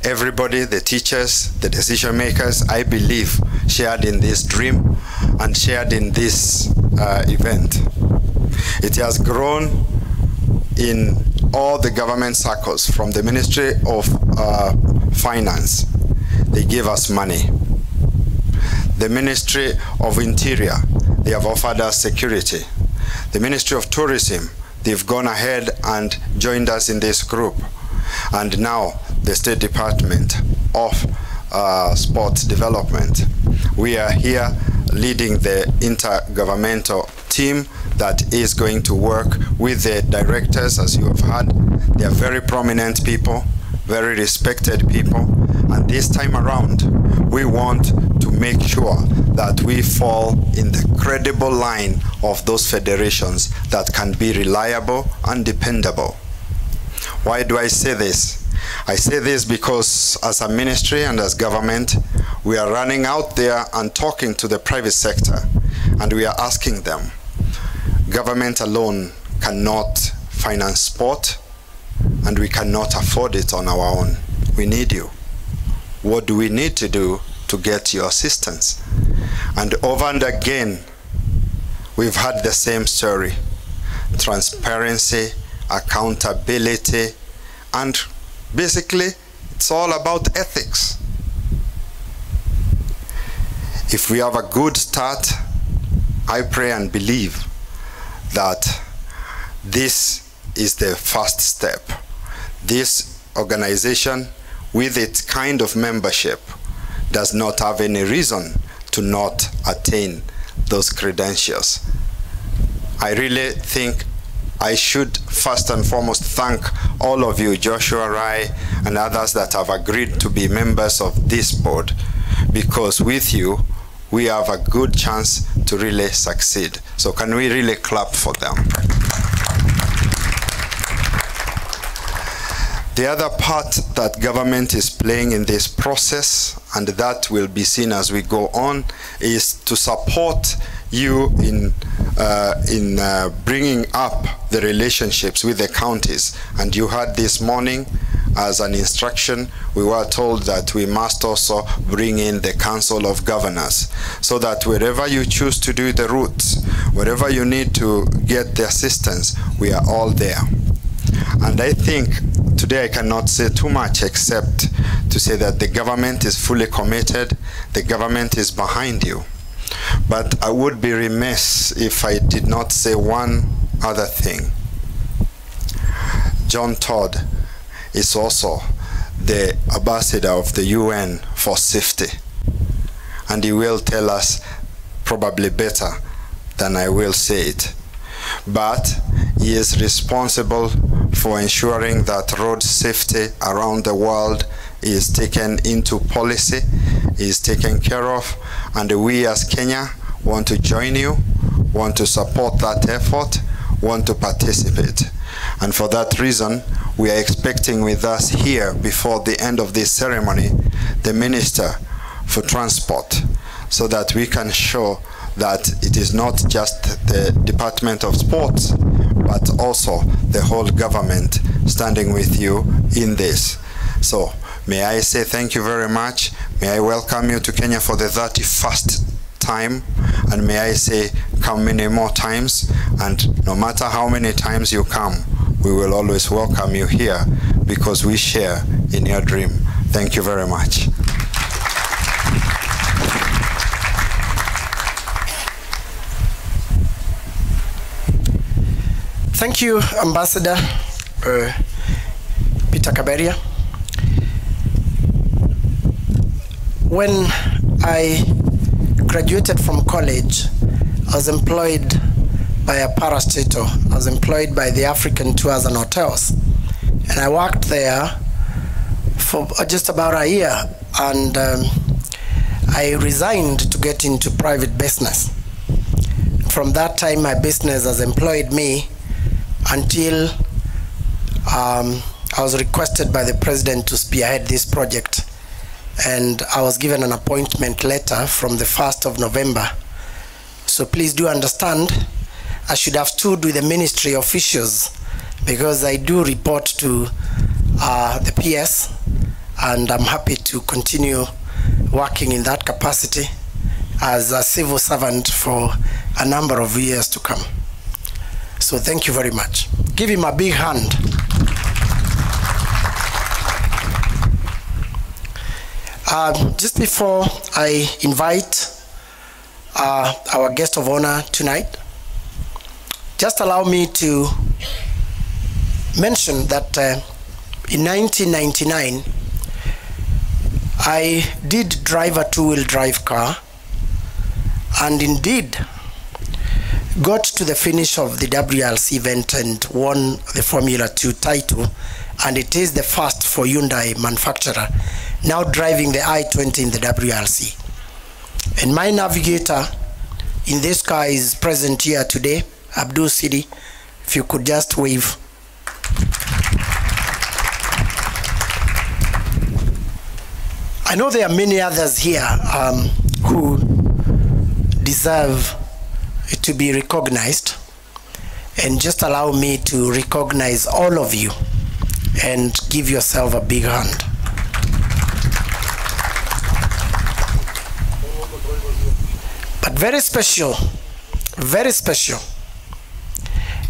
L: everybody, the teachers, the decision makers, I believe, shared in this dream and shared in this event. It has grown in all the government circles, from the Ministry of Finance. They gave us money. The Ministry of Interior, they have offered us security. The Ministry of Tourism, they've gone ahead and joined us in this group. And now the State Department of Sports Development. We are here leading the intergovernmental team that is going to work with the directors, as you have heard. They are very prominent people, very respected people, and this time around we want to make sure that we fall in the credible line of those federations that can be reliable and dependable. Why do I say this? I say this because as a ministry and as government, we are running out there and talking to the private sector, and we are asking them, government alone cannot finance sport, and we cannot afford it on our own. We need you. What do we need to do to get your assistance? And over and again, we've had the same story. Transparency, accountability, and basically, it's all about ethics. If we have a good start, I pray and believe that this is the first step. This organization, with its kind of membership, does not have any reason to not attain those credentials. I really think I should first and foremost thank all of you, Joshua Rai and others that have agreed to be members of this board, because with you, we have a good chance to really succeed. So can we really clap for them? The other part that government is playing in this process, and that will be seen as we go on, is to support you in bringing up the relationships with the counties. And you heard this morning, as an instruction, we were told that we must also bring in the Council of Governors, so that wherever you choose to do the routes, wherever you need to get the assistance, we are all there. And I think today I cannot say too much except to say that the government is fully committed, the government is behind you. But I would be remiss if I did not say one other thing. John Todd is also the ambassador of the UN for safety. And he will tell us probably better than I will say it. But he is responsible for ensuring that road safety around the world is taken into policy, is taken care of, and we as Kenya want to join you, want to support that effort, want to participate. And for that reason, we are expecting with us here before the end of this ceremony, the Minister for Transport, so that we can show that it is not just the Department of Sports, but also the whole government standing with you in this. So may I say thank you very much. May I welcome you to Kenya for the 31st time, and may I say come many more times, and no matter how many times you come, we will always welcome you here because we share in your dream. Thank you very much.
J: Thank you, Ambassador Peter Kaberia. When I graduated from college, I was employed by a parastatal. I was employed by the African Tours and Hotels. And I worked there for just about a year. And I resigned to get into private business. From that time, my business has employed me until I was requested by the president to spearhead this project, and I was given an appointment letter from the 1st of November. So please do understand, I should have stood with the ministry officials because I do report to the PS, and I'm happy to continue working in that capacity as a civil servant for a number of years to come. So thank you very much. Give him a big hand. Just before I invite our guest of honor tonight, just allow me to mention that in 1999, I did drive a two-wheel drive car, and indeed got to the finish of the WRC event and won the Formula 2 title, and it is the first for Hyundai manufacturer now driving the i20 in the WRC. And my navigator in this car is present here today, Abdul Sidi. If you could just wave. I know there are many others here who deserve to be recognized, and just allow me to recognize all of you and give yourself a big hand. But very special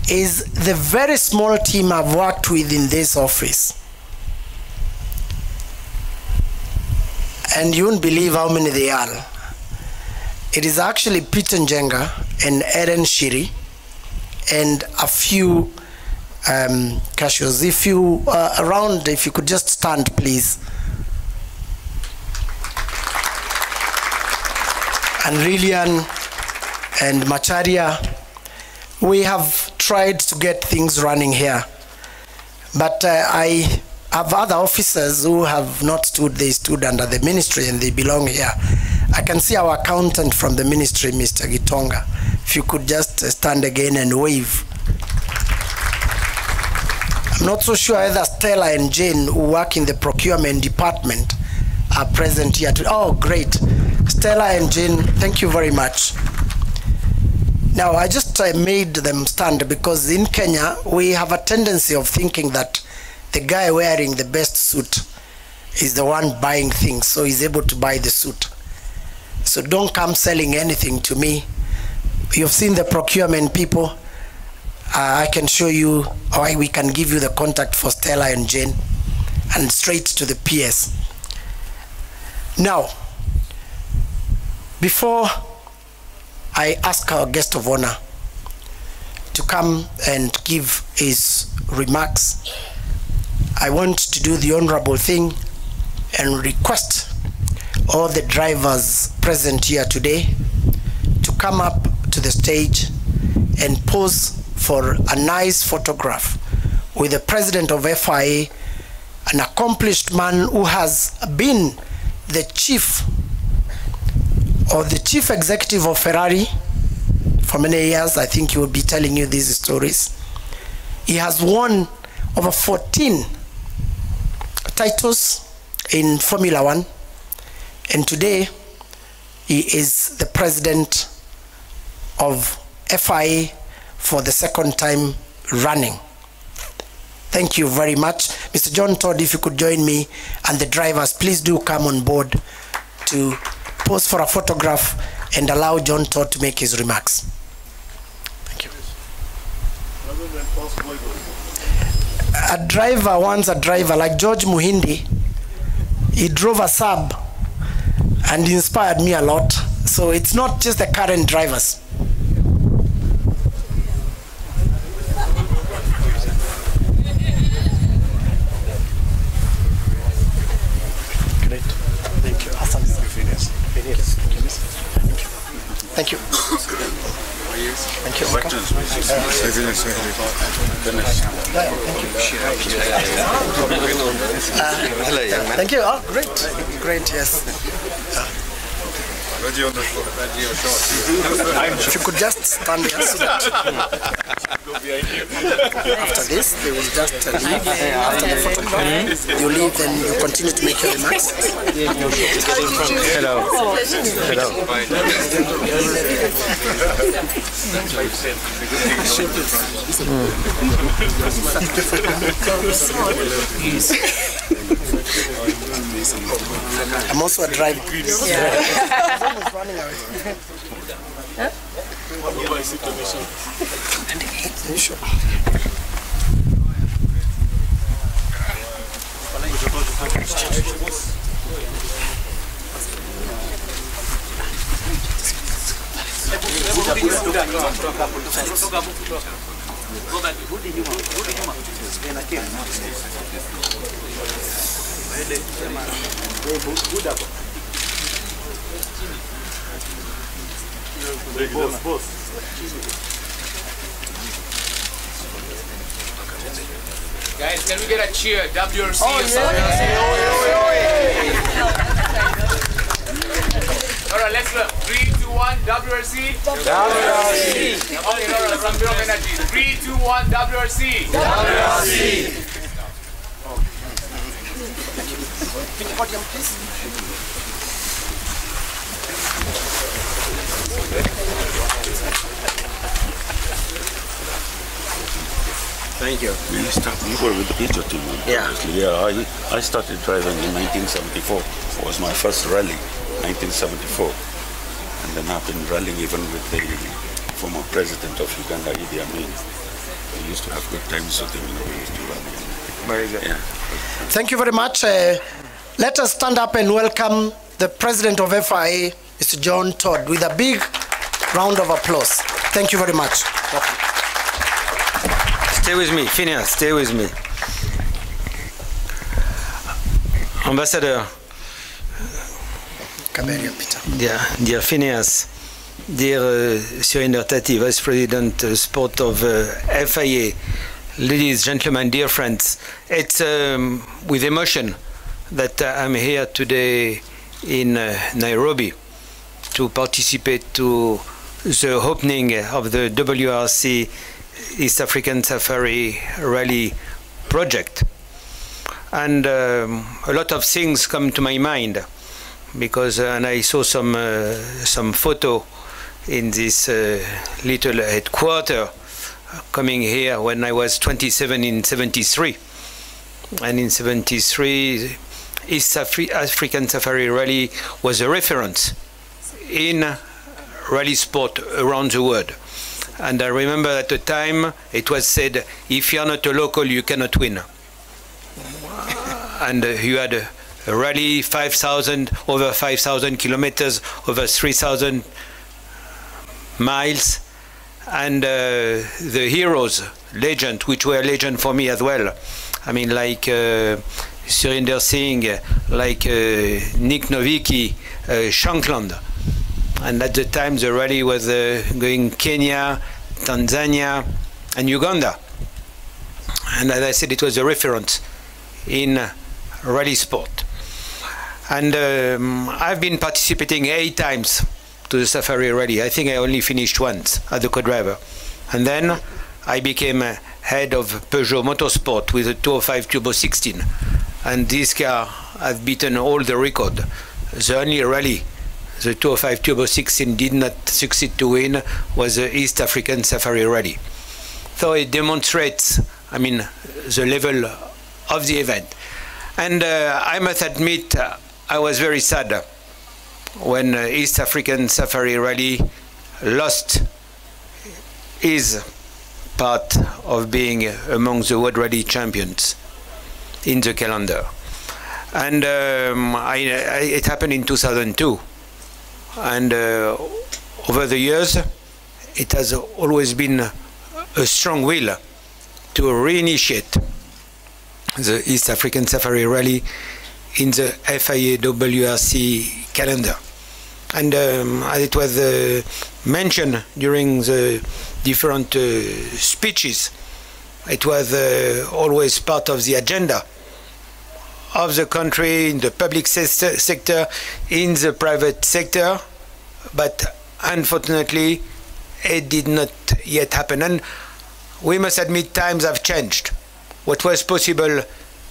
J: is the very small team I've worked with in this office. And you won't believe how many they are. It is actually Peter Njenga and Eren Shiri and a few cashiers. If you around, if you could just stand, please. And Lilian and Macharia, we have tried to get things running here. But I have other officers who have not stood, they stood under the ministry and they belong here. I can see our accountant from the ministry, Mr. Gitonga. If you could just stand again and wave. I'm not so sure whether Stella and Jane, who work in the procurement department, are present here today. Oh, great. Stella and Jane, thank you very much. Now, I just made them stand because in Kenya, we have a tendency of thinking that the guy wearing the best suit is the one buying things, so he's able to buy the suit. So don't come selling anything to me. You've seen the procurement people. I can show you, or we can give you the contact for Stella and Jane, and straight to the PS. Now, before I ask our guest of honor to come and give his remarks, I want to do the honorable thing and request all the drivers present here today to come up to the stage and pose for a nice photograph with the president of FIA, an accomplished man who has been the chief executive of Ferrari for many years. I think he will be telling you these stories. He has won over 14 titles in Formula One, and today he is the president of FIA for the second time running. Thank you very much. Mr. John Todd, if you could join me and the drivers, please do come on board to pose for a photograph and allow John Todd to make his remarks. Thank you. A driver like George Muhindi, he drove a Saab and inspired me a lot. So it's not just the current drivers. Thank you. Thank you. Thank you. Oh, great. Great, yes. If you could just stand here so that after this, they will just leave. After the photograph, you leave and you continue to make your remarks.
M: Hello.
J: I'm also a driver.
M: Yeah.
J: Running away.
M: Huh?
J: Sure.
N: Guys, can we get a cheer? WRC.
J: Oh,
N: All right, let's look. 3, 2, 1, WRC.
M: WRC.
N: Okay, all right, some bit of energy. 3, 2, 1, WRC.
M: WRC.
J: Podium, please.
O: Thank you. You were with the Peter team.
J: Yeah.
O: Yeah, I started driving in 1974. It was my first rally, 1974. And then I've been rallying even with the former president of Uganda, Idi Amin. We used to have good times with him, we used to rally.
J: Very good.
O: Yeah.
J: Thank you very much. Let us stand up and welcome the president of FIA, Mr. John Todd, with a big round of applause. Thank you very much.
P: Stay with me, Phineas, stay with me. Ambassador. Dear Phineas, dear Surinder Tati, Vice President Sport of FIA, ladies, gentlemen, dear friends, it's with emotion that I'm here today in Nairobi to participate to the opening of the WRC East African Safari Rally project. And a lot of things come to my mind because and I saw some photo in this little headquarter coming here when I was 27 in 73. And in 73, East African Safari Rally was a reference in rally sport around the world. And I remember at the time it was said, if you're not a local, you cannot win. And you had a rally, over 5,000 kilometers, over 3,000 miles. And the heroes, legend, which were legend for me as well, I mean, like Surinder Singh, like Nick Novicki, Shankland. And at the time, the rally was going Kenya, Tanzania, and Uganda. And as I said, it was a reference in rally sport. And I've been participating 8 times to the Safari Rally. I think I only finished once as a co-driver. And then I became head of Peugeot Motorsport with a 205 Turbo 16. And this car has beaten all the record. The only rally the 205 Turbo 16 did not succeed to win was the East African Safari Rally. So it demonstrates, I mean, the level of the event. And I must admit, I was very sad when East African Safari Rally lost his part of being among the World Rally champions in the calendar. And it happened in 2002. And over the years, it has always been a strong will to reinitiate the East African Safari Rally in the FIA WRC calendar. And as it was mentioned during the different speeches, it was always part of the agenda of the country, in the public sector, in the private sector, but unfortunately it did not yet happen. And we must admit times have changed. What was possible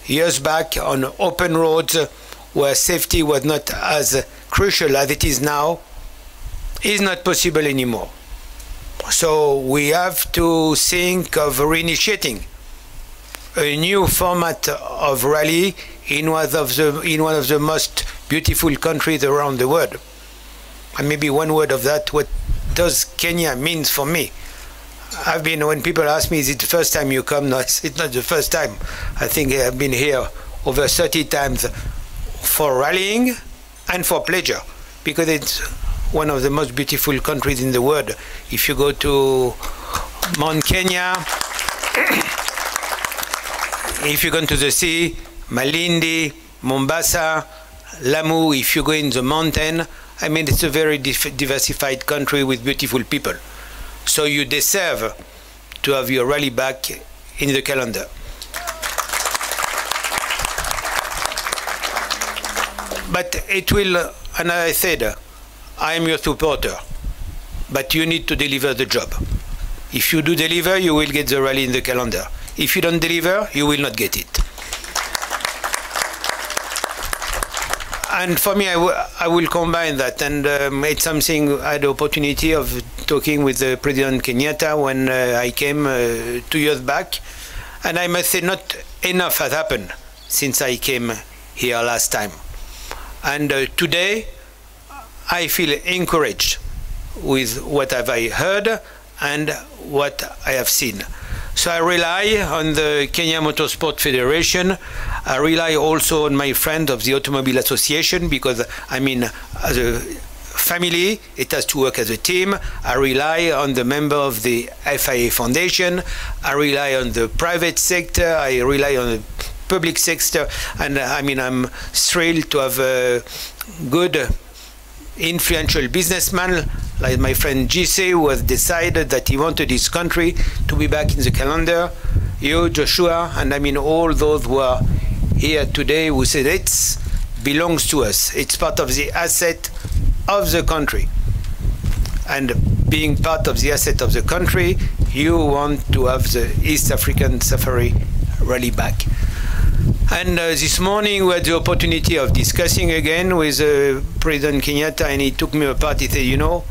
P: years back on open roads where safety was not as crucial as it is now is not possible anymore. So we have to think of reinitiating a new format of rally in one of the most beautiful countries around the world. And maybe one word of that, what does Kenya mean for me? When people ask me, is it the first time you come? No, it's not the first time. I think I've been here over 30 times for rallying and for pleasure, because it's one of the most beautiful countries in the world. If you go to Mount Kenya, if you go to the sea, Malindi, Mombasa, Lamu, if you go in the mountain, I mean, it's a very diversified country with beautiful people. So you deserve to have your rally back in the calendar. But it will, and I said, I am your supporter, but you need to deliver the job. If you do deliver, you will get the rally in the calendar. If you don't deliver, you will not get it. And for me, I will combine that, and it's something I had the opportunity of talking with President Kenyatta when I came 2 years back, and I must say not enough has happened since I came here last time. And today, I feel encouraged with what have I heard and what I have seen. So I rely on the Kenya Motorsport Federation. I rely also on my friend of the Automobile Association, because, I mean, as a family, it has to work as a team. I rely on the member of the FIA Foundation. I rely on the private sector. I rely on the public sector. And I mean, I'm thrilled to have a good, influential businessman like my friend Jise, who has decided that he wanted his country to be back in the calendar. You, Joshua, and I mean all those who are here today who said it belongs to us. It's part of the asset of the country. And being part of the asset of the country, you want to have the East African Safari Rally back. And this morning we had the opportunity of discussing again with President Kenyatta, and he took me apart. He said, you know,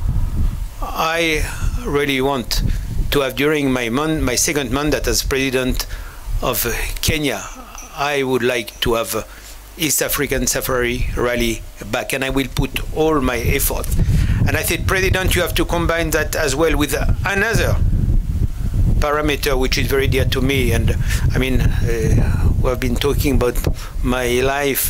P: I really want to have, during my second mandate as President of Kenya, I would like to have East African Safari Rally back, and I will put all my effort. And I said, President, you have to combine that as well with another parameter which is very dear to me. And I mean, we have been talking about my life,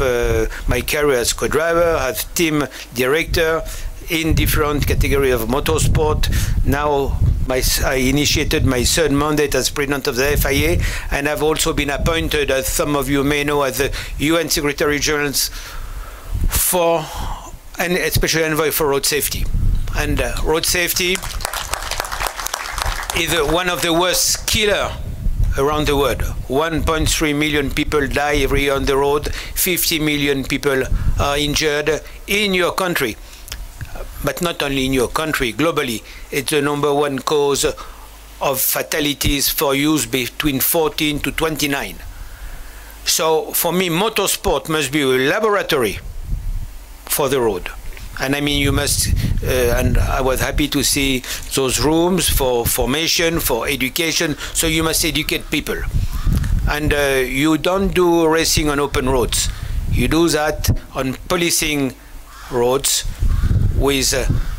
P: my career as co-driver, as team director in different categories of motorsport. Now I initiated my third mandate as president of the FIA, and I've also been appointed, as some of you may know, as the UN Secretary General for, and especially envoy for road safety. And road safety is one of the worst killers around the world. 1.3 million people die every year on the road. 50 million people are injured in your country. But not only in your country, globally, it's the #1 cause of fatalities for youth between 14 to 29. So for me, motorsport must be a laboratory for the road. And I mean, you must, and I was happy to see those rooms for formation, for education, so you must educate people. And you don't do racing on open roads. You do that on policing roads with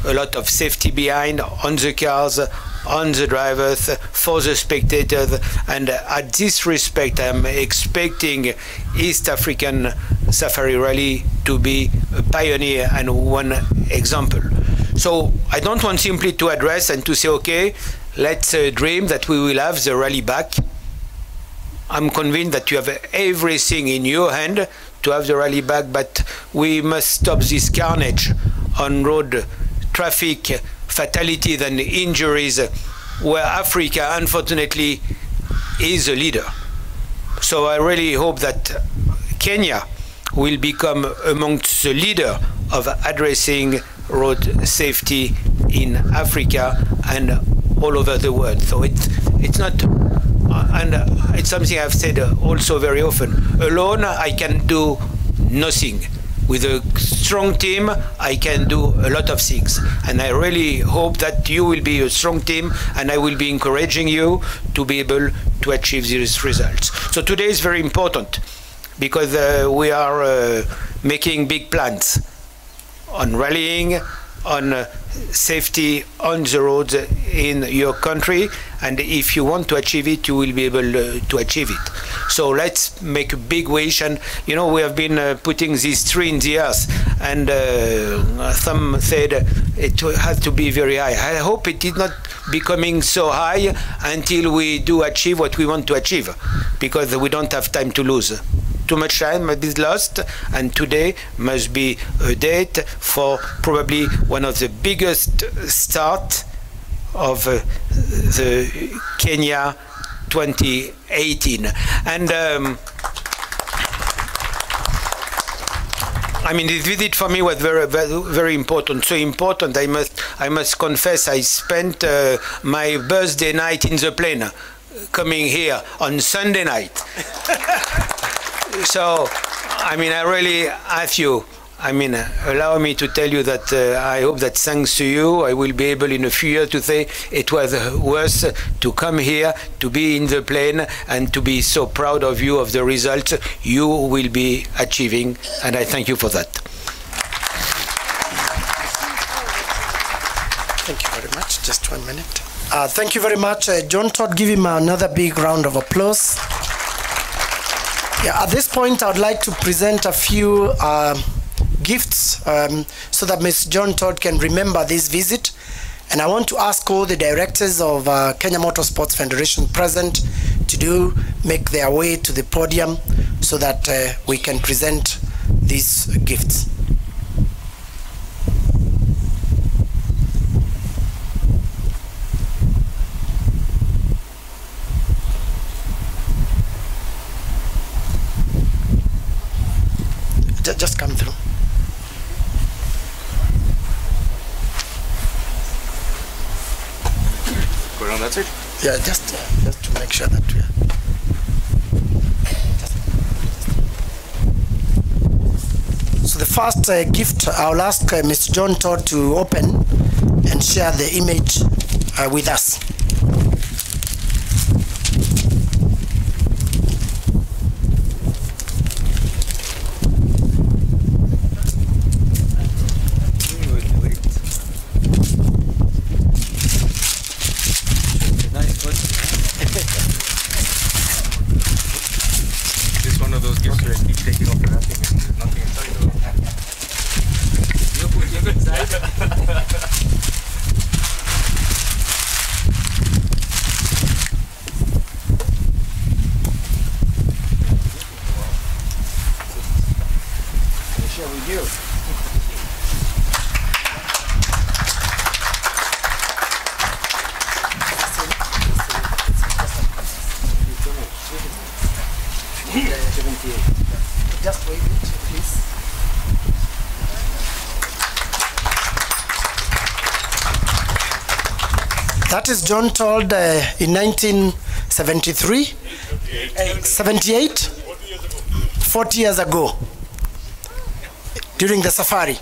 P: a lot of safety behind, on the cars, on the drivers, for the spectators. And at this respect, I'm expecting East African Safari Rally to be a pioneer and one example. So I don't want simply to address and to say, okay, let's dream that we will have the rally back. I'm convinced that you have everything in your hand to have the rally back, but we must stop this carnage on road traffic, fatalities and injuries, where Africa, unfortunately, is a leader. So I really hope that Kenya will become amongst the leader of addressing road safety in Africa and all over the world. So it's not, and it's something I've said also very often. Alone, I can do nothing. With a strong team, I can do a lot of things. And I really hope that you will be a strong team, and I will be encouraging you to be able to achieve these results. So today is very important, because we are making big plans on rallying, on safety on the roads in your country, and if you want to achieve it, you will be able to achieve it. So let's make a big wish. And you know, we have been putting these tree in the earth, and some said it has to be very high. I hope it is not becoming so high until we do achieve what we want to achieve, because we don't have time to lose. Too much time is lost, and today must be a date for probably one of the biggest start of the Kenya 2018. And I mean, this visit for me was very, very, very important. So important, I must confess, I spent my birthday night in the plane, coming here on Sunday night. So, I mean, I really ask you, I mean, allow me to tell you that I hope that thanks to you, I will be able in a few years to say it was worth to come here, to be in the plane, and to be so proud of you, of the results you will be achieving, and I thank you for that.
J: Thank you very much. Just 1 minute. Thank you very much, John Todd. Give him another big round of applause. Yeah, at this point, I would like to present a few gifts so that Ms. John Todd can remember this visit. And I want to ask all the directors of Kenya Motorsports Federation present to make their way to the podium so that we can present these gifts. Just come through.
N: Go down that side?
J: Yeah, just to make sure that we are. So the first gift, I'll ask Mr. John Todd to open and share the image with us.
N: It's one of those gifts where I keep taking off the wrapping and there's nothing inside of it. You're good inside.
J: Just wave it, please. That is John Todd in 1973, 78, 40 years ago, during the safari.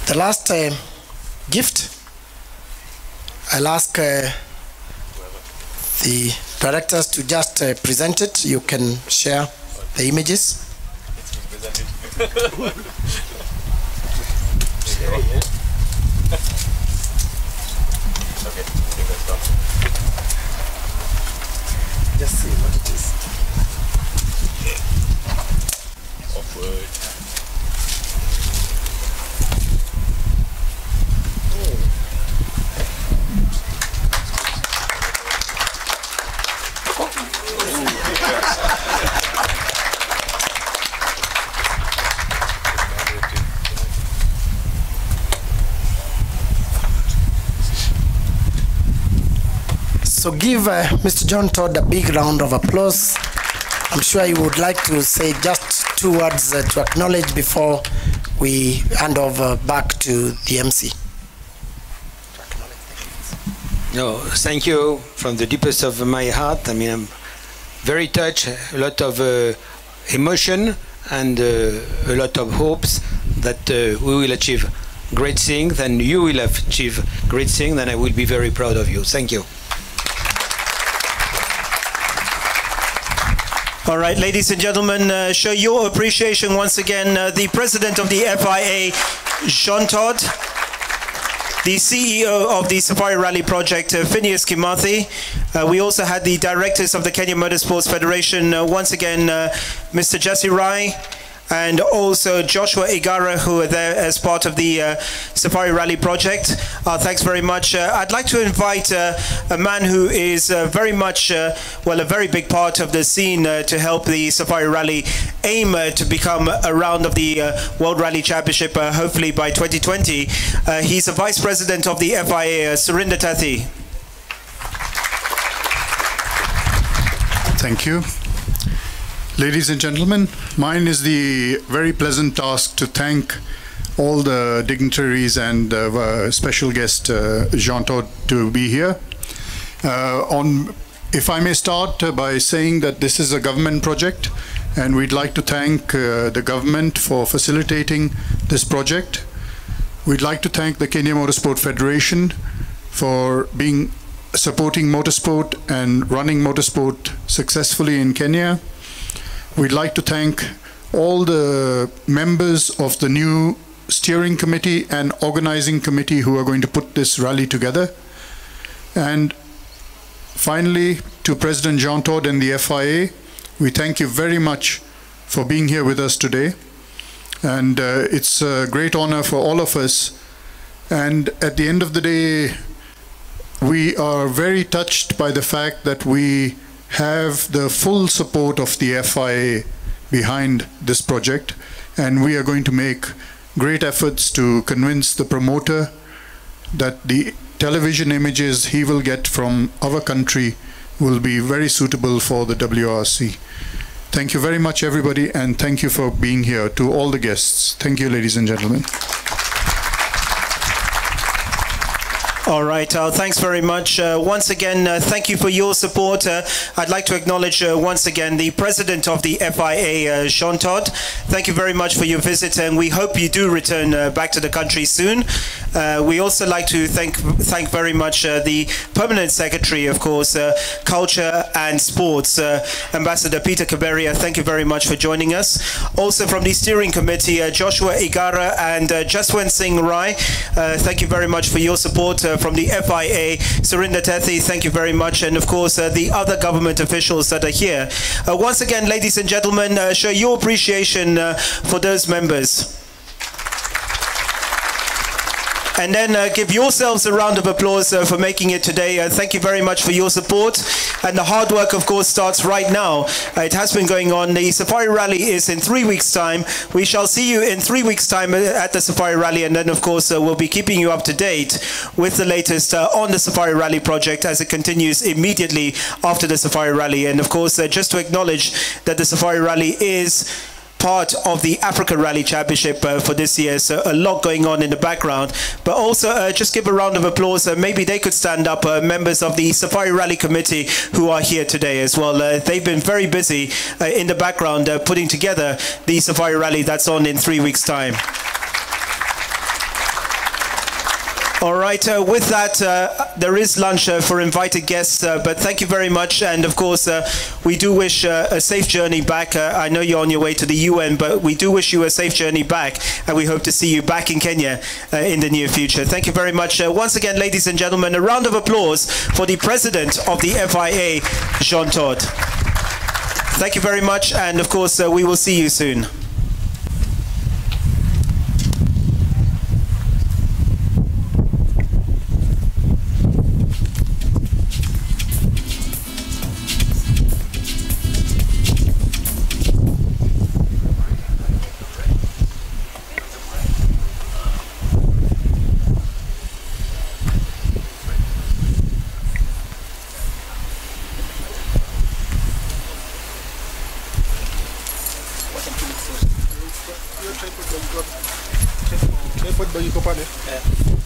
J: The last gift, I'll ask the directors to just present it. You can share the images. Just see what it is. So give Mr. John Todd a big round of applause. I'm sure he would like to say just 2 words to acknowledge before we hand over back to the MC.
P: No, thank you from the deepest of my heart. I mean, I'm very touched, a lot of emotion and a lot of hopes that we will achieve great things and you will achieve great things, and I will be very proud of you. Thank you.
A: All right, ladies and gentlemen, show your appreciation once again. The president of the FIA, Jean Todd, the CEO of the Safari Rally Project, Phineas Kimathi. We also had the directors of the Kenya Motorsports Federation, once again, Mr. Jesse Rai, and also Joshua Igara, who are there as part of the Safari Rally Project. Thanks very much. I'd like to invite a man who is very much, well, a very big part of the scene to help the Safari Rally aim to become a round of the World Rally Championship, hopefully by 2020. He's a Vice President of the FIA, Surinder Tathi.
Q: Thank you. Ladies and gentlemen, mine is the very pleasant task to thank all the dignitaries and special guest Jean Todt to be here. If I may start by saying that this is a government project, and we'd like to thank the government for facilitating this project. We'd like to thank the Kenya Motorsport Federation for supporting motorsport and running motorsport successfully in Kenya. We'd like to thank all the members of the new steering committee and organizing committee who are going to put this rally together. And finally, to President Jean Todt and the FIA, we thank you very much for being here with us today. And it's a great honor for all of us. And at the end of the day, we are very touched by the fact that we have the full support of the FIA behind this project, and we are going to make great efforts to convince the promoter that the television images he will get from our country will be very suitable for the WRC. Thank you very much, everybody, and thank you for being here. To all the guests, thank you, ladies and gentlemen.
A: All right, thanks very much. Once again, thank you for your support. I'd like to acknowledge once again the president of the FIA, Jean Todt. Thank you very much for your visit, and we hope you do return back to the country soon. We also like to thank very much the permanent secretary, of course, Culture and Sports, Ambassador Peter Kaberia. Thank you very much for joining us. Also from the steering committee, Joshua Igara and Jaswant Singh Rai. Thank you very much for your support. From the FIA, Surinder Tathi, thank you very much, and of course the other government officials that are here. Once again, ladies and gentlemen, show your appreciation for those members. and then give yourselves a round of applause for making it today. Thank you very much for your support, and the hard work of course starts right now. It has been going on. The Safari Rally is in 3 weeks time. We shall see you in 3 weeks time at the Safari Rally, and then of course we'll be keeping you up to date with the latest on the Safari Rally project as it continues immediately after the Safari Rally. And of course just to acknowledge that the Safari Rally is part of the Africa Rally Championship for this year, so a lot going on in the background. But also just give a round of applause, maybe they could stand up, members of the Safari Rally Committee who are here today as well. They've been very busy in the background putting together the Safari Rally that's on in 3 weeks time. All right, with that, there is lunch for invited guests, but thank you very much. And of course, we do wish a safe journey back. I know you're on your way to the UN, but we do wish you a safe journey back, and we hope to see you back in Kenya in the near future. Thank you very much. Once again, ladies and gentlemen, a round of applause for the President of the FIA, Jean Todt. Thank you very much, and of course, we will see you soon.
F: Tripod ba yung ko pa